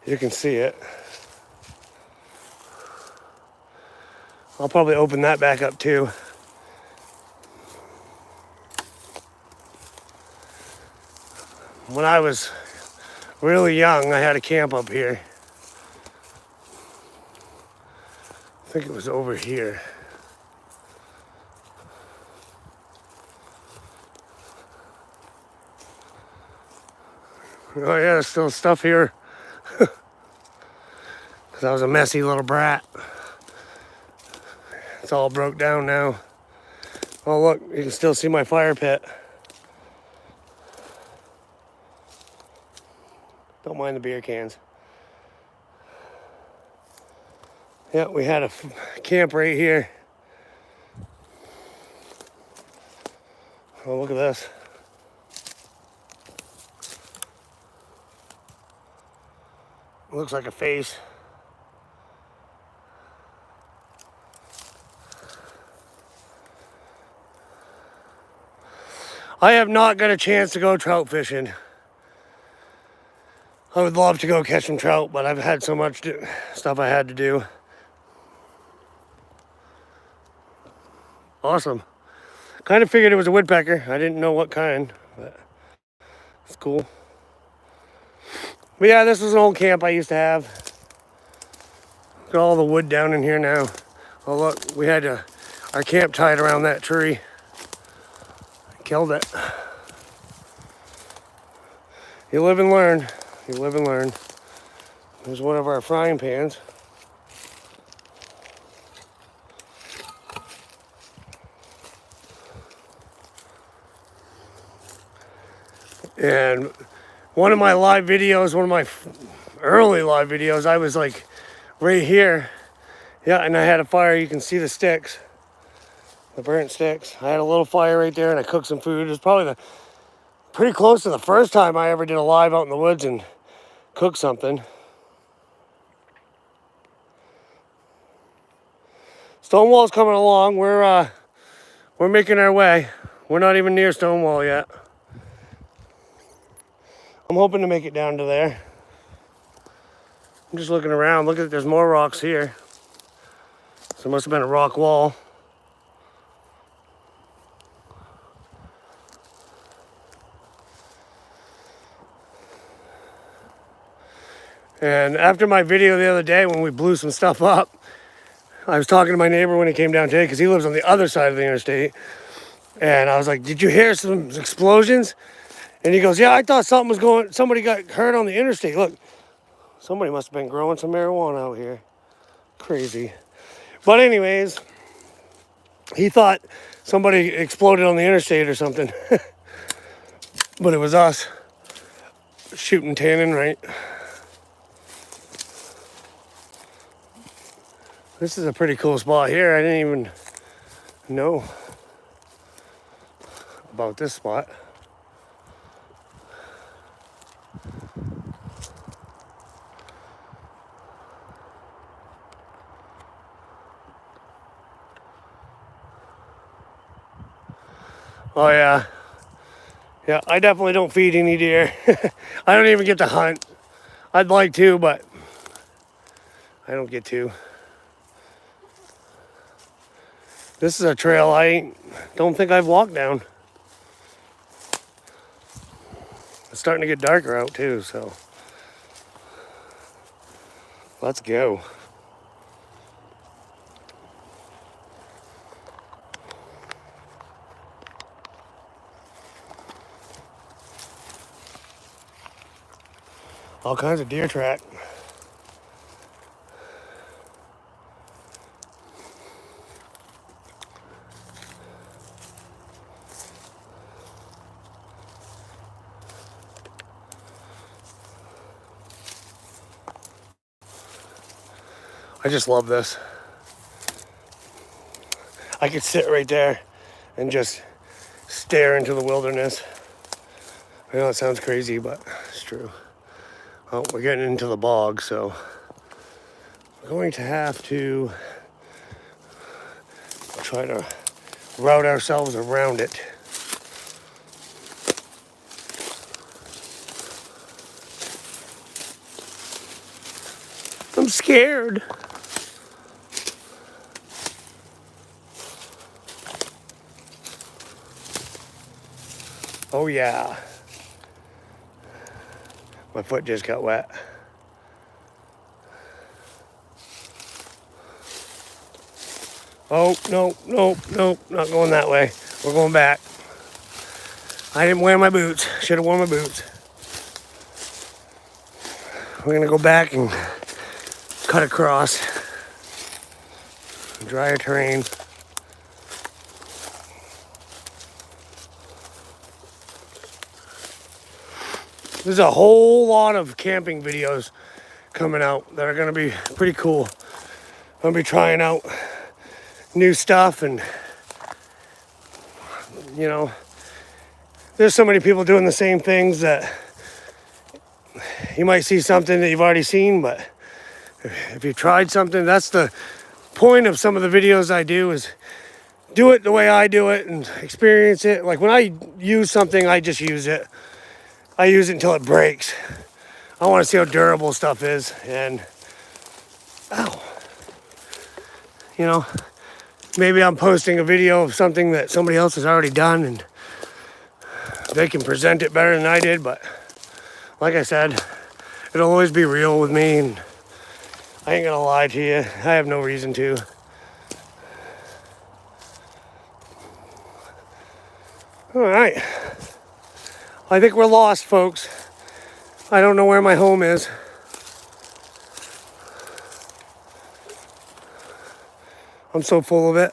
You can see it. I'll probably open that back up too. When I was really young, I had a camp up here. I think it was over here. Oh yeah, there's still stuff here. Because I was a messy little brat. It's all broke down now. Oh look, you can still see my fire pit. Don't mind the beer cans. Yeah, we had a camp right here. Oh, look at this. Looks like a face. I have not got a chance to go trout fishing. I would love to go catch some trout, but I've had so much stuff I had to do. Awesome. Kind of figured it was a woodpecker. I didn't know what kind, but it's cool. But yeah, this was an old camp I used to have. Look at all the wood down in here now. Oh look, we had our camp tied around that tree. Killed it. You live and learn. You live and learn. There's one of our frying pans. And one of my live videos, one of my early live videos, I was like right here. Yeah, and I had a fire. You can see the sticks, the burnt sticks. I had a little fire right there and I cooked some food. It was probably pretty close to the first time I ever did a live out in the woods and cooked something. Stonewall's coming along. We're making our way. We're not even near Stonewall yet. I'm hoping to make it down to there. I'm just looking around. Look at, there's more rocks here. So it must have been a rock wall. And after my video the other day when we blew some stuff up, I was talking to my neighbor when he came down today because he lives on the other side of the interstate. And I was like, did you hear some explosions? And he goes, yeah, I thought somebody got hurt on the interstate. Look, somebody must have been growing some marijuana out here. Crazy. But anyways, he thought somebody exploded on the interstate or something. But it was us shooting tannin, This is a pretty cool spot here. I didn't even know about this spot. Oh yeah. Yeah, I definitely don't feed any deer. I don't even get to hunt. I'd like to, but I don't get to. This is a trail I don't think I've walked down. It's starting to get darker out too, so let's go. All kinds of deer track. I just love this. I could sit right there and just stare into the wilderness. I know it sounds crazy, but it's true. Oh, we're getting into the bog, so we're going to have to try to route ourselves around it. I'm scared. Oh yeah. My foot just got wet. Oh, no, not going that way. We're going back. I didn't wear my boots. Should have worn my boots. We're gonna go back and cut across. Drier terrain. There's a whole lot of camping videos coming out that are going to be pretty cool. I'm going to be trying out new stuff, and you know, there's so many people doing the same things that you might see something that you've already seen, but if you've tried something, that's the point of some of the videos I do, is do it the way I do it and experience it. Like when I use something, I just use it. I use it until it breaks. I want to see how durable stuff is, and you know, maybe I'm posting a video of something that somebody else has already done and they can present it better than I did, but like I said, it'll always be real with me, and I ain't gonna lie to you. I have no reason to. All right. I think we're lost, folks. I don't know where my home is. I'm so full of it.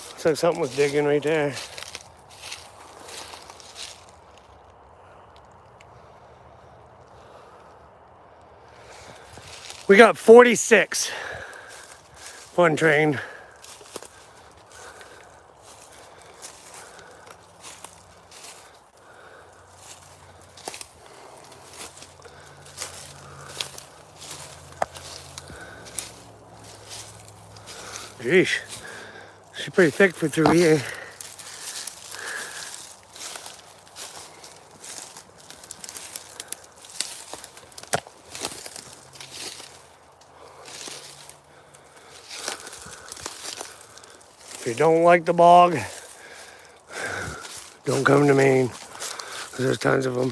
Looks like something was digging right there. We got 46 fun train. Geesh. She's pretty thick for through here. If you don't like the bog, don't come to Maine, because there's tons of them.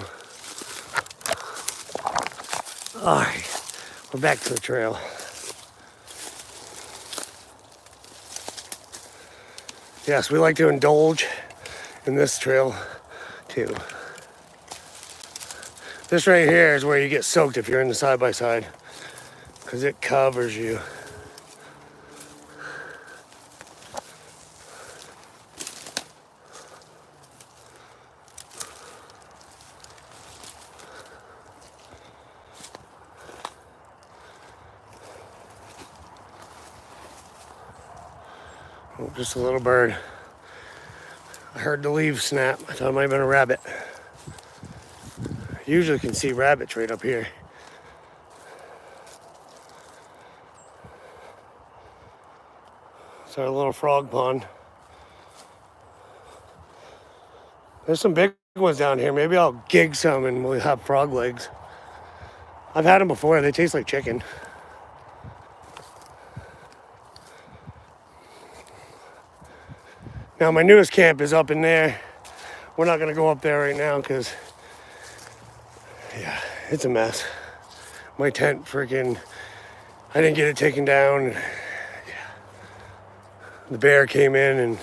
Alright, we're back to the trail. Yes, we like to indulge in this trail too. This right here is where you get soaked if you're in the side-by-side, because it covers you. Oh, just a little bird. I heard the leaves snap. I thought it might have been a rabbit. I usually can see rabbits right up here. It's our little frog pond. There's some big ones down here. Maybe I'll gig some and we'll have frog legs. I've had them before. They taste like chicken. Now my newest camp is up in there. We're not gonna go up there right now because, yeah, it's a mess. My tent freaking, I didn't get it taken down. Yeah. The bear came in and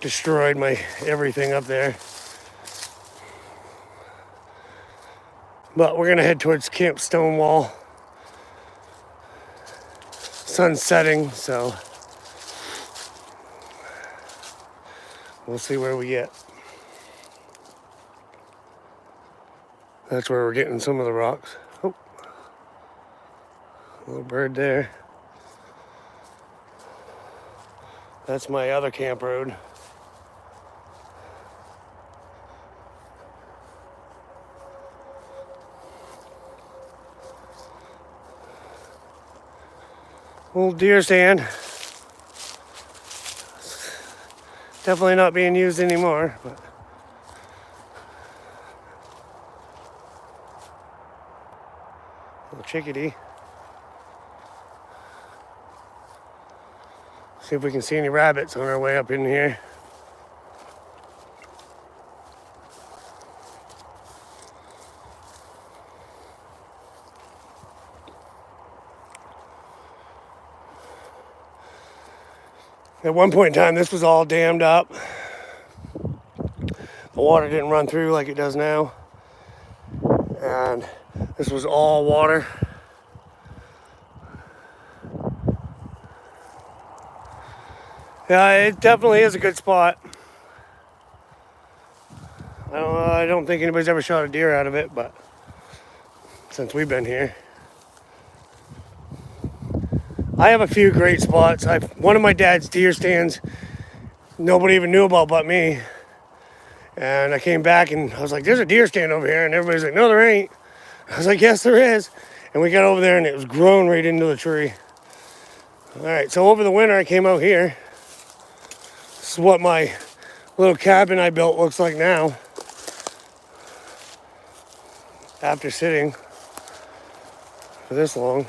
destroyed my everything up there. But we're gonna head towards Camp Stonewall. Sun's setting, so we'll see where we get. That's where we're getting some of the rocks. Oh, little bird there. That's my other camp road. Old deer stand. Definitely not being used anymore, but little chickadee. See if we can see any rabbits on our way up in here. At one point in time, this was all dammed up. The water didn't run through like it does now. And this was all water. Yeah, it definitely is a good spot. I don't think anybody's ever shot a deer out of it, but since we've been here. I have a few great spots. One of my dad's deer stands, nobody even knew about but me. And I came back and I was like, there's a deer stand over here. And everybody's like, no, there ain't. I was like, yes, there is. And we got over there and it was grown right into the tree. All right, so over the winter I came out here. This is what my little cabin I built looks like now. After sitting for this long.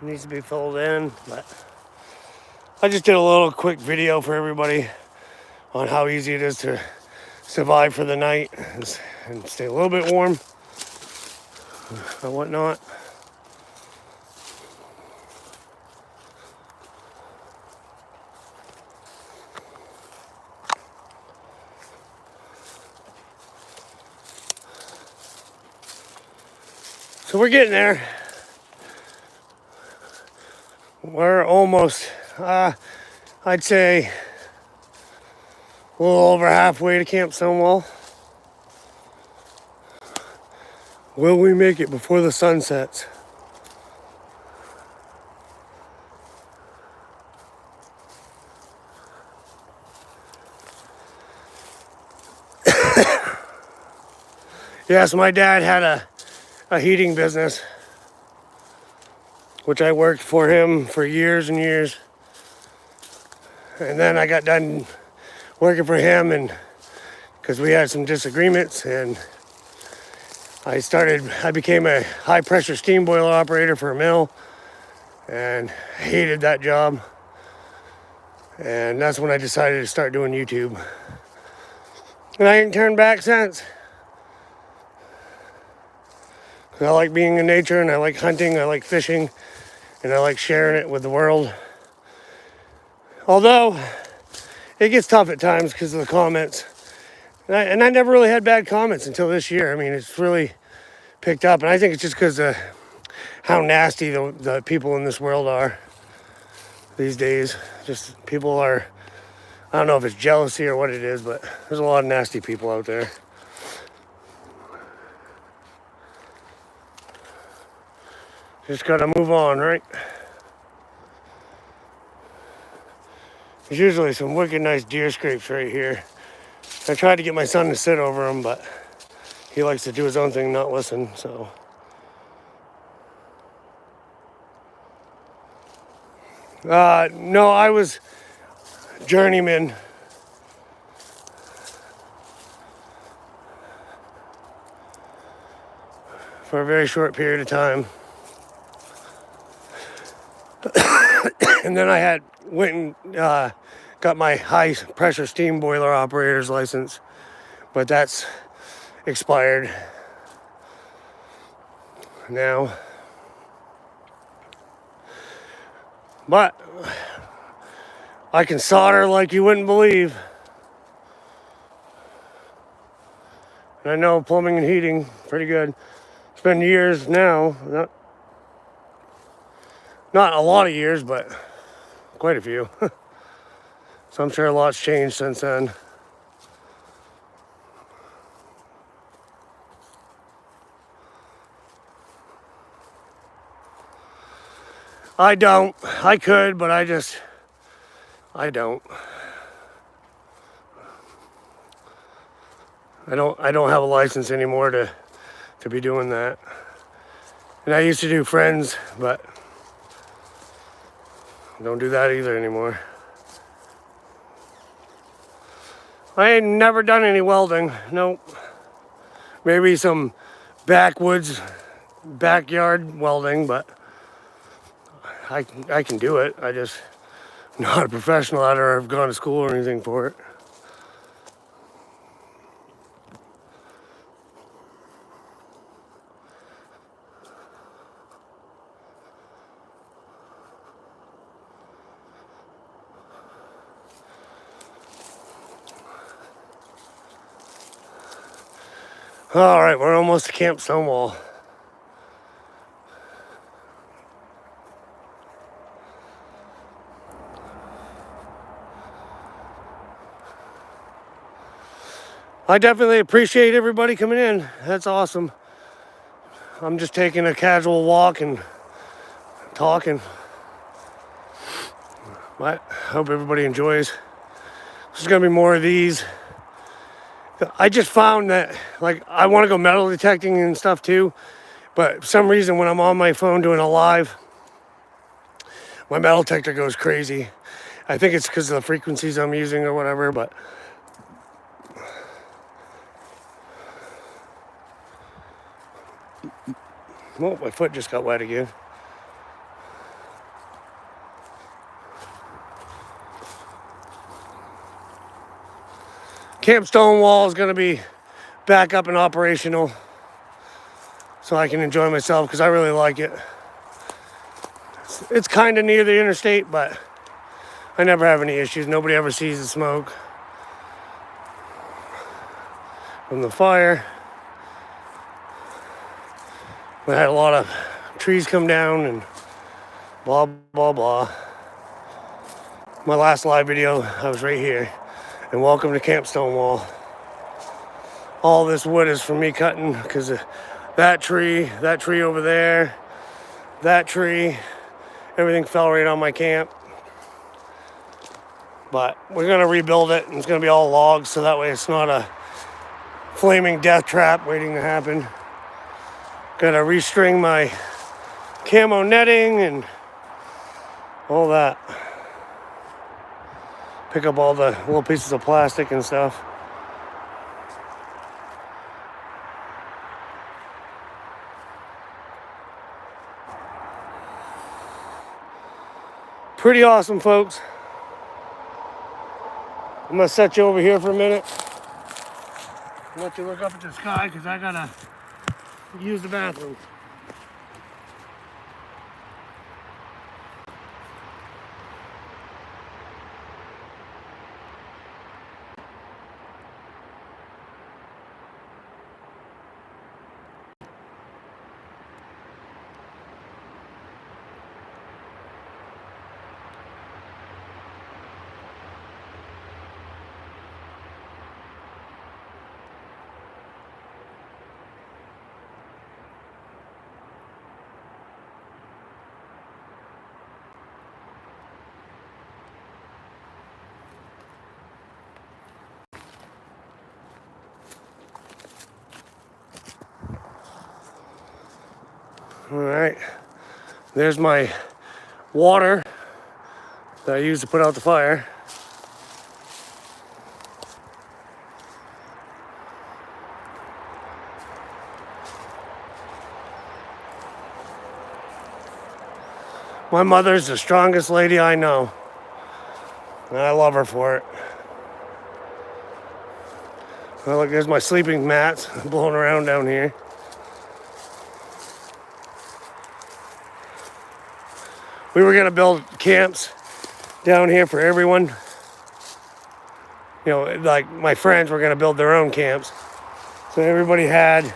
It needs to be filled in, but I just did a little quick video for everybody on how easy it is to survive for the night and stay a little bit warm and whatnot. So we're getting there. We're almost, I'd say, a little over halfway to Camp Stonewall. Will we make it before the sun sets? Yes, my dad had a heating business. which I worked for him for years and years. And then I got done working for him, and because we had some disagreements, and I became a high pressure steam boiler operator for a mill, and hated that job. And that's when I decided to start doing YouTube. And I ain't turned back since. I like being in nature, and I like hunting, I like fishing, and I like sharing it with the world. Although, it gets tough at times because of the comments. And I never really had bad comments until this year. I mean, it's really picked up, and I think it's just because of how nasty the people in this world are these days. Just people are, I don't know if it's jealousy or what it is, but there's a lot of nasty people out there. Just gotta move on, right? There's usually some wicked nice deer scrapes right here. I tried to get my son to sit over them, but he likes to do his own thing, not listen, so. No, I was journeyman. For a very short period of time. And then I went and got my high pressure steam boiler operator's license, but that's expired now. But I can solder like you wouldn't believe. And I know plumbing and heating pretty good. It's been years now, not a lot of years, but quite a few. So I'm sure a lot's changed since then. I don't. I could, but I don't. I don't have a license anymore to be doing that. And I used to do friends, but I don't do that either anymore. I ain't never done any welding, nope. Maybe some backwoods, backyard welding, but I can do it. I just not a professional at it, or have gone to school or anything for it. All right, we're almost to Camp Stonewall. I definitely appreciate everybody coming in. That's awesome. I'm just taking a casual walk and talking. I hope everybody enjoys. There's gonna be more of these. I just found that, like, I want to go metal detecting and stuff too, but for some reason when I'm on my phone doing a live, my metal detector goes crazy. I think it's because of the frequencies I'm using or whatever, but oh, my foot just got wet again. Camp Stonewall is going to be back up and operational so I can enjoy myself because I really like it. It's kind of near the interstate, but I never have any issues. Nobody ever sees the smoke from the fire. We had a lot of trees come down and blah, blah, blah. My last live video, I was right here. And welcome to Camp Stonewall. All this wood is from me cutting because that tree over there, that tree, everything fell right on my camp. But we're gonna rebuild it, and it's gonna be all logs, so that way it's not a flaming death trap waiting to happen. Gotta restring my camo netting and all that. Pick up all the little pieces of plastic and stuff. Pretty awesome, folks. I'm gonna set you over here for a minute. Let you look up at the sky because I gotta use the bathroom. All right, there's my water that I use to put out the fire. My mother's the strongest lady I know, and I love her for it. Well, look, there's my sleeping mats blowing around down here. We were gonna build camps down here for everyone. You know, like my friends were gonna build their own camps. So everybody had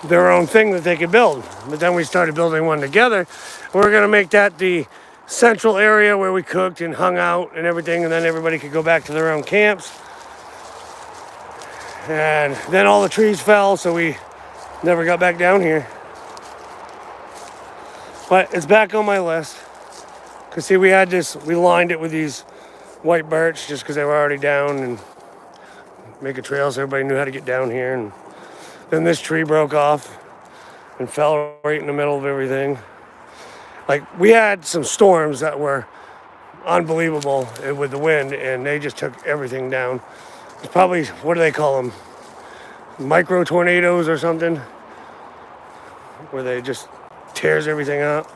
their own thing that they could build. But then we started building one together. We're gonna make that the central area where we cooked and hung out and everything, and then everybody could go back to their own camps. And then all the trees fell, so we never got back down here. But it's back on my list. Cause see, we lined it with these white birch just because they were already down, and make a trail so everybody knew how to get down here. And then this tree broke off and fell right in the middle of everything. Like, we had some storms that were unbelievable with the wind, and they just took everything down. It's probably, what do they call them? Micro tornadoes or something, where they just tears everything up.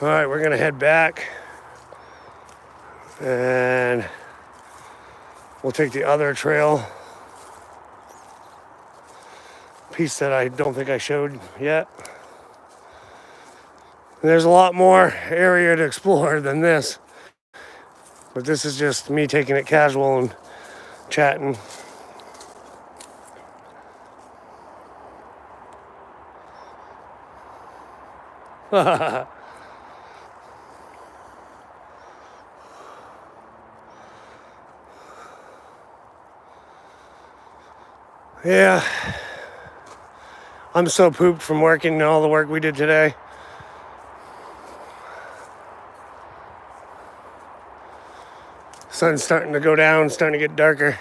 All right, we're gonna head back, and we'll take the other trail, piece that I don't think I showed yet. And there's a lot more area to explore than this, but this is just me taking it casual and chatting. Yeah, I'm so pooped from working and all the work we did today. Sun's starting to go down, starting to get darker.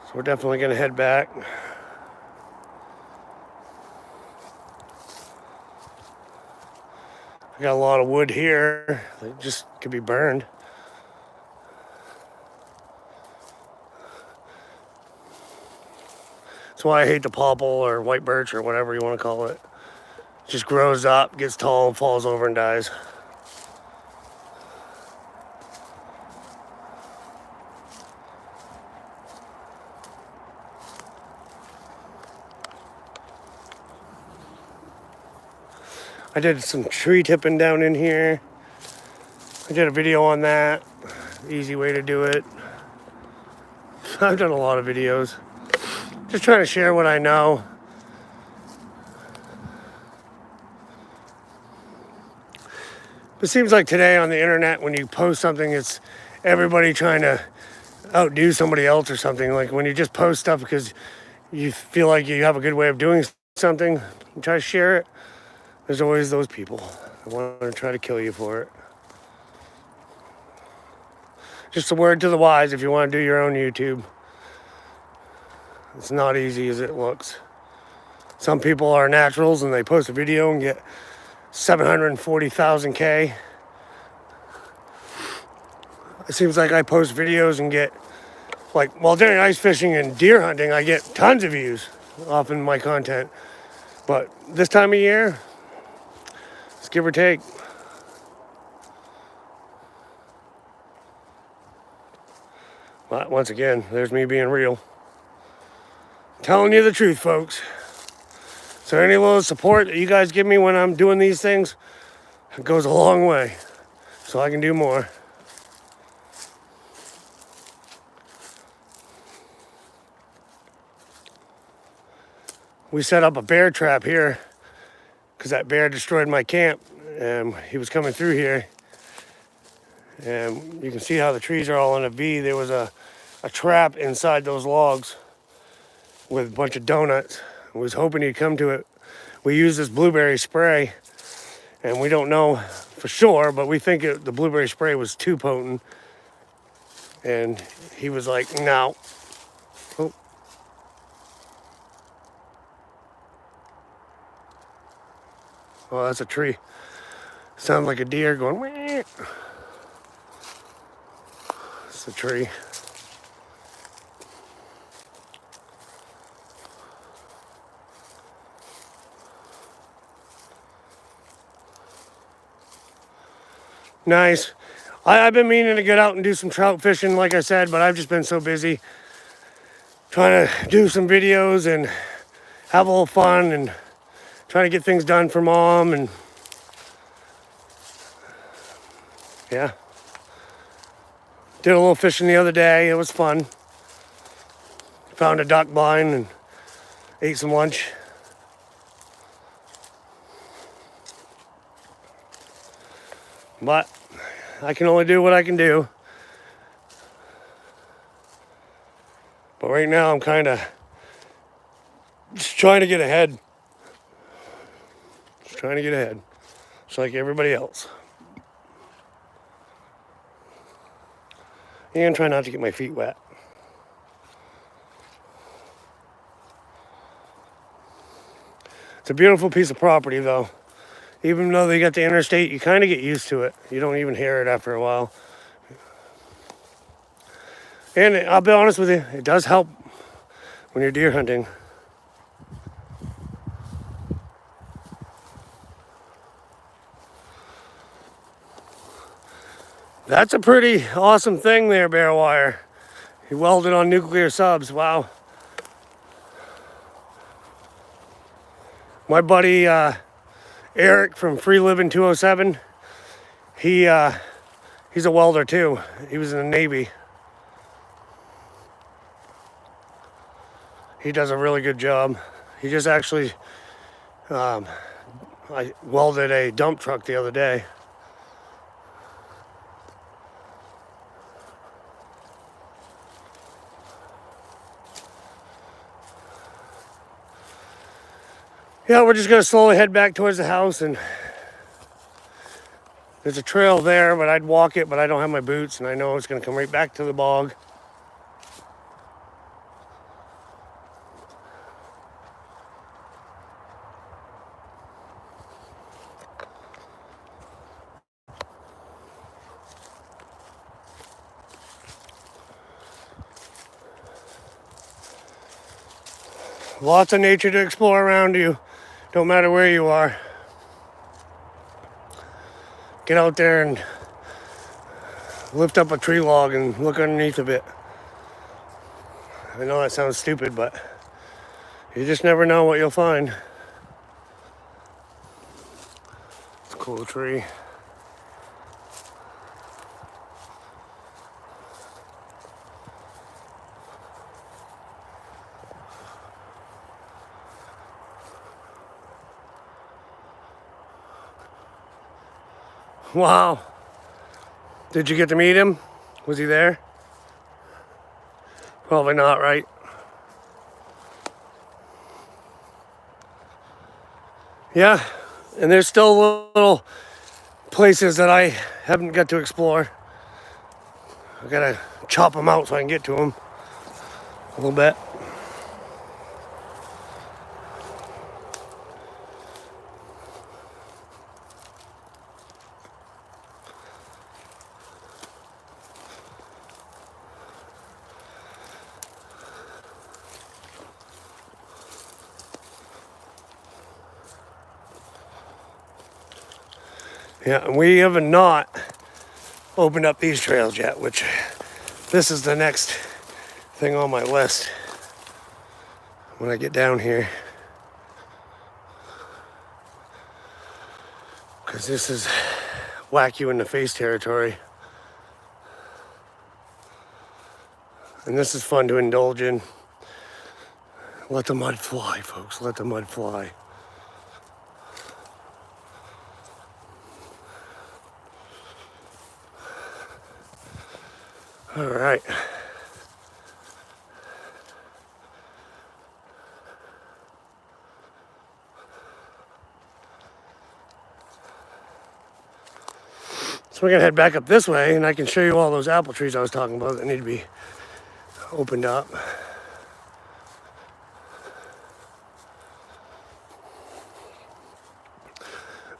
So we're definitely gonna head back. I got a lot of wood here that just could be burned. That's why I hate the popple or white birch or whatever you want to call it. It just grows up, gets tall, falls over and dies. I did some tree tipping down in here. I did a video on that. Easy way to do it. I've done a lot of videos. Just trying to share what I know. It seems like today on the internet, when you post something, it's everybody trying to outdo somebody else or something. Like when you just post stuff because you feel like you have a good way of doing something and try to share it, there's always those people that want to try to kill you for it. Just a word to the wise if you want to do your own YouTube. It's not easy as it looks. Some people are naturals and they post a video and get 740,000 K. It seems like I post videos and get, like, while during ice fishing and deer hunting, I get tons of views off in my content. But this time of year, it's give or take. But once again, there's me being real. Telling you the truth, folks. So any little support that you guys give me when I'm doing these things, it goes a long way. So I can do more. We set up a bear trap here because that bear destroyed my camp. And he was coming through here. And you can see how the trees are all in a V. There was a trap inside those logs with a bunch of donuts. I was hoping he'd come to it. We use this blueberry spray, and we don't know for sure, but we think the blueberry spray was too potent. And he was like, no. Oh. Oh, that's a tree. Sounds like a deer going, wah. It's a tree. Nice. I've been meaning to get out and do some trout fishing, like I said, but I've just been so busy trying to do some videos and have a little fun and trying to get things done for Mom. And yeah, did a little fishing the other day. It was fun. Found a duck blind and ate some lunch. But I can only do what I can do. But right now I'm kind of just trying to get ahead. Just trying to get ahead. Just like everybody else. And try not to get my feet wet. It's a beautiful piece of property though. Even though they got the interstate, you kind of get used to it. You don't even hear it after a while. And I'll be honest with you, it does help when you're deer hunting. That's a pretty awesome thing there, Bear Wire. He welded on nuclear subs, wow. My buddy Eric from Free Living 207, he's a welder too. He was in the Navy. He does a really good job. He just actually, I welded a dump truck the other day. Yeah, we're just gonna slowly head back towards the house, and there's a trail there, but I'd walk it, but I don't have my boots, and I know it's gonna come right back to the bog. Lots of nature to explore around you. Don't matter where you are. Get out there and lift up a tree log and look underneath of it. I know that sounds stupid, but you just never know what you'll find. It's a cool tree. Wow. Did you get to meet him? Was he there? Probably not, right? Yeah, and there's still little places that I haven't got to explore. I gotta chop them out so I can get to them a little bit. Yeah, and we have not opened up these trails yet, which this is the next thing on my list when I get down here. Because this is whack you in the face territory. And this is fun to indulge in. Let the mud fly, folks. Let the mud fly. All right. So we're gonna head back up this way and I can show you all those apple trees I was talking about that need to be opened up.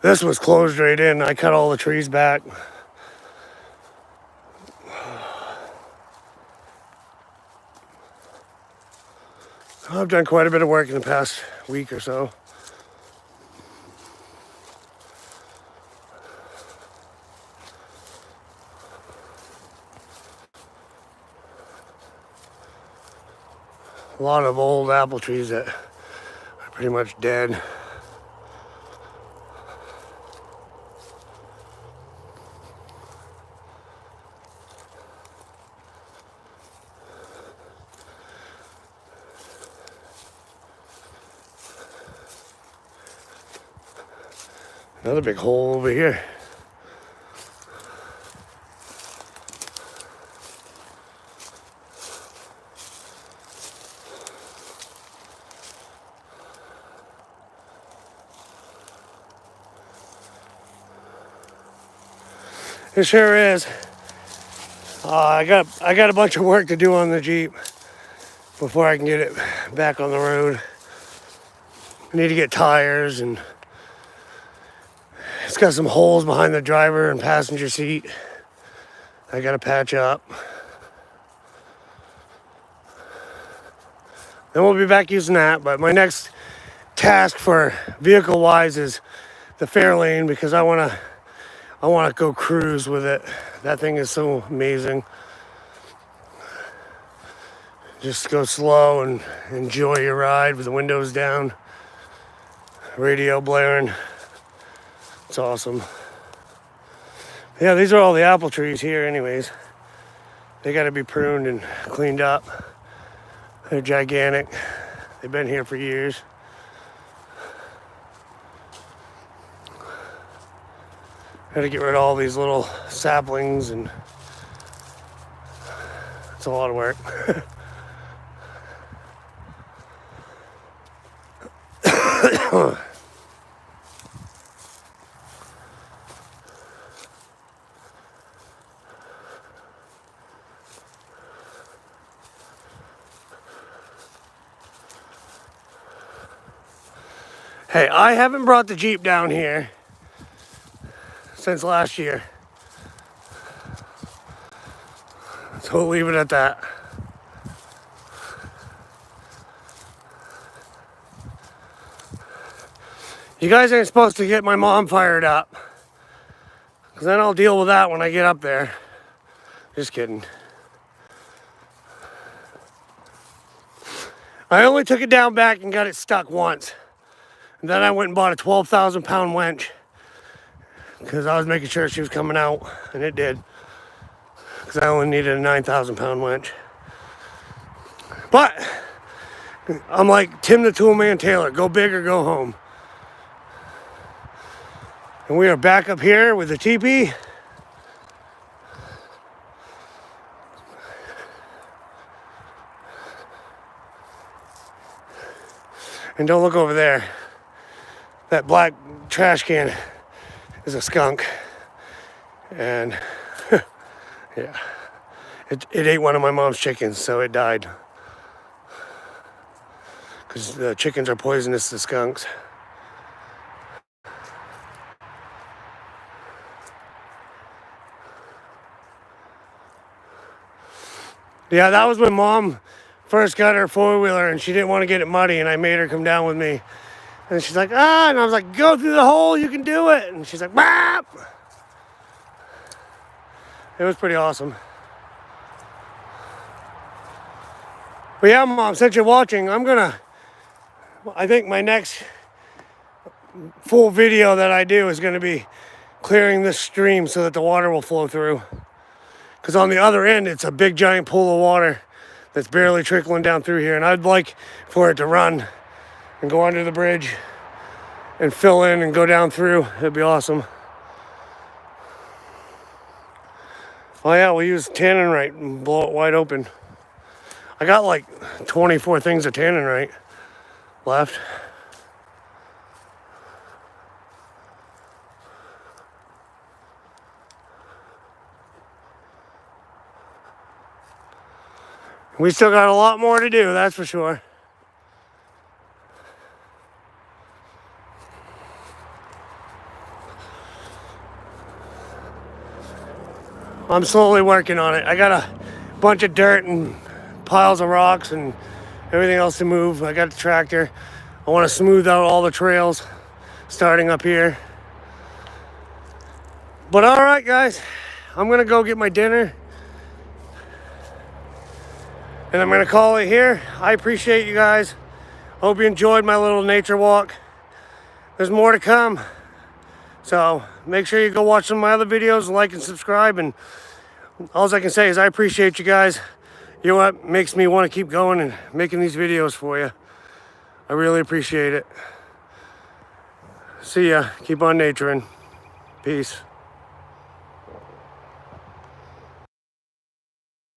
This was closed right in. I cut all the trees back. I've done quite a bit of work in the past week or so. A lot of old apple trees that are pretty much dead. Another big hole over here. It sure is. I got a bunch of work to do on the Jeep before I can get it back on the road. I need to get tires, and it's got some holes behind the driver and passenger seat I gotta patch up. Then we'll be back using that, but my next task for vehicle wise is the Fairlane, because I wanna go cruise with it. That thing is so amazing. Just go slow and enjoy your ride with the windows down, radio blaring. It's awesome. Yeah, these are all the apple trees here anyways. They gotta be pruned and cleaned up. They're gigantic. They've been here for years. Gotta get rid of all these little saplings, and it's a lot of work. Hey, I haven't brought the Jeep down here since last year. So we'll leave it at that. You guys ain't supposed to get my mom fired up, because then I'll deal with that when I get up there. Just kidding. I only took it down back and got it stuck once. And then I went and bought a 12,000 pound winch, because I was making sure she was coming out, and it did. Because I only needed a 9,000 pound winch. But I'm like Tim the Toolman Taylor, go big or go home. And we are back up here with the teepee. And don't look over there. That black trash can is a skunk. And yeah. It ate one of my mom's chickens, so it died. Because the chickens are poisonous to skunks. Yeah, that was when Mom first got her four-wheeler and she didn't want to get it muddy, and I made her come down with me. And she's like, ah, and I was like, go through the hole, you can do it. And she's like, bap. It was pretty awesome. But yeah, Mom, since you're watching, I think my next full video that I do is gonna be clearing this stream so that the water will flow through. Because on the other end, it's a big giant pool of water that's barely trickling down through here. And I'd like for it to run and go under the bridge and fill in and go down through. It'd be awesome. Oh yeah, we'll use Tannerite and blow it wide open. I got like 24 things of Tannerite left. We still got a lot more to do, that's for sure. I'm slowly working on it. I got a bunch of dirt and piles of rocks and everything else to move. I got the tractor. I want to smooth out all the trails starting up here. But all right, guys, I'm going to go get my dinner. And I'm going to call it here. I appreciate you guys. Hope you enjoyed my little nature walk. There's more to come. So make sure you go watch some of my other videos, like and subscribe. And all I can say is I appreciate you guys. You're what makes me want to keep going and making these videos for you. I really appreciate it. See ya. Keep on naturing. Peace.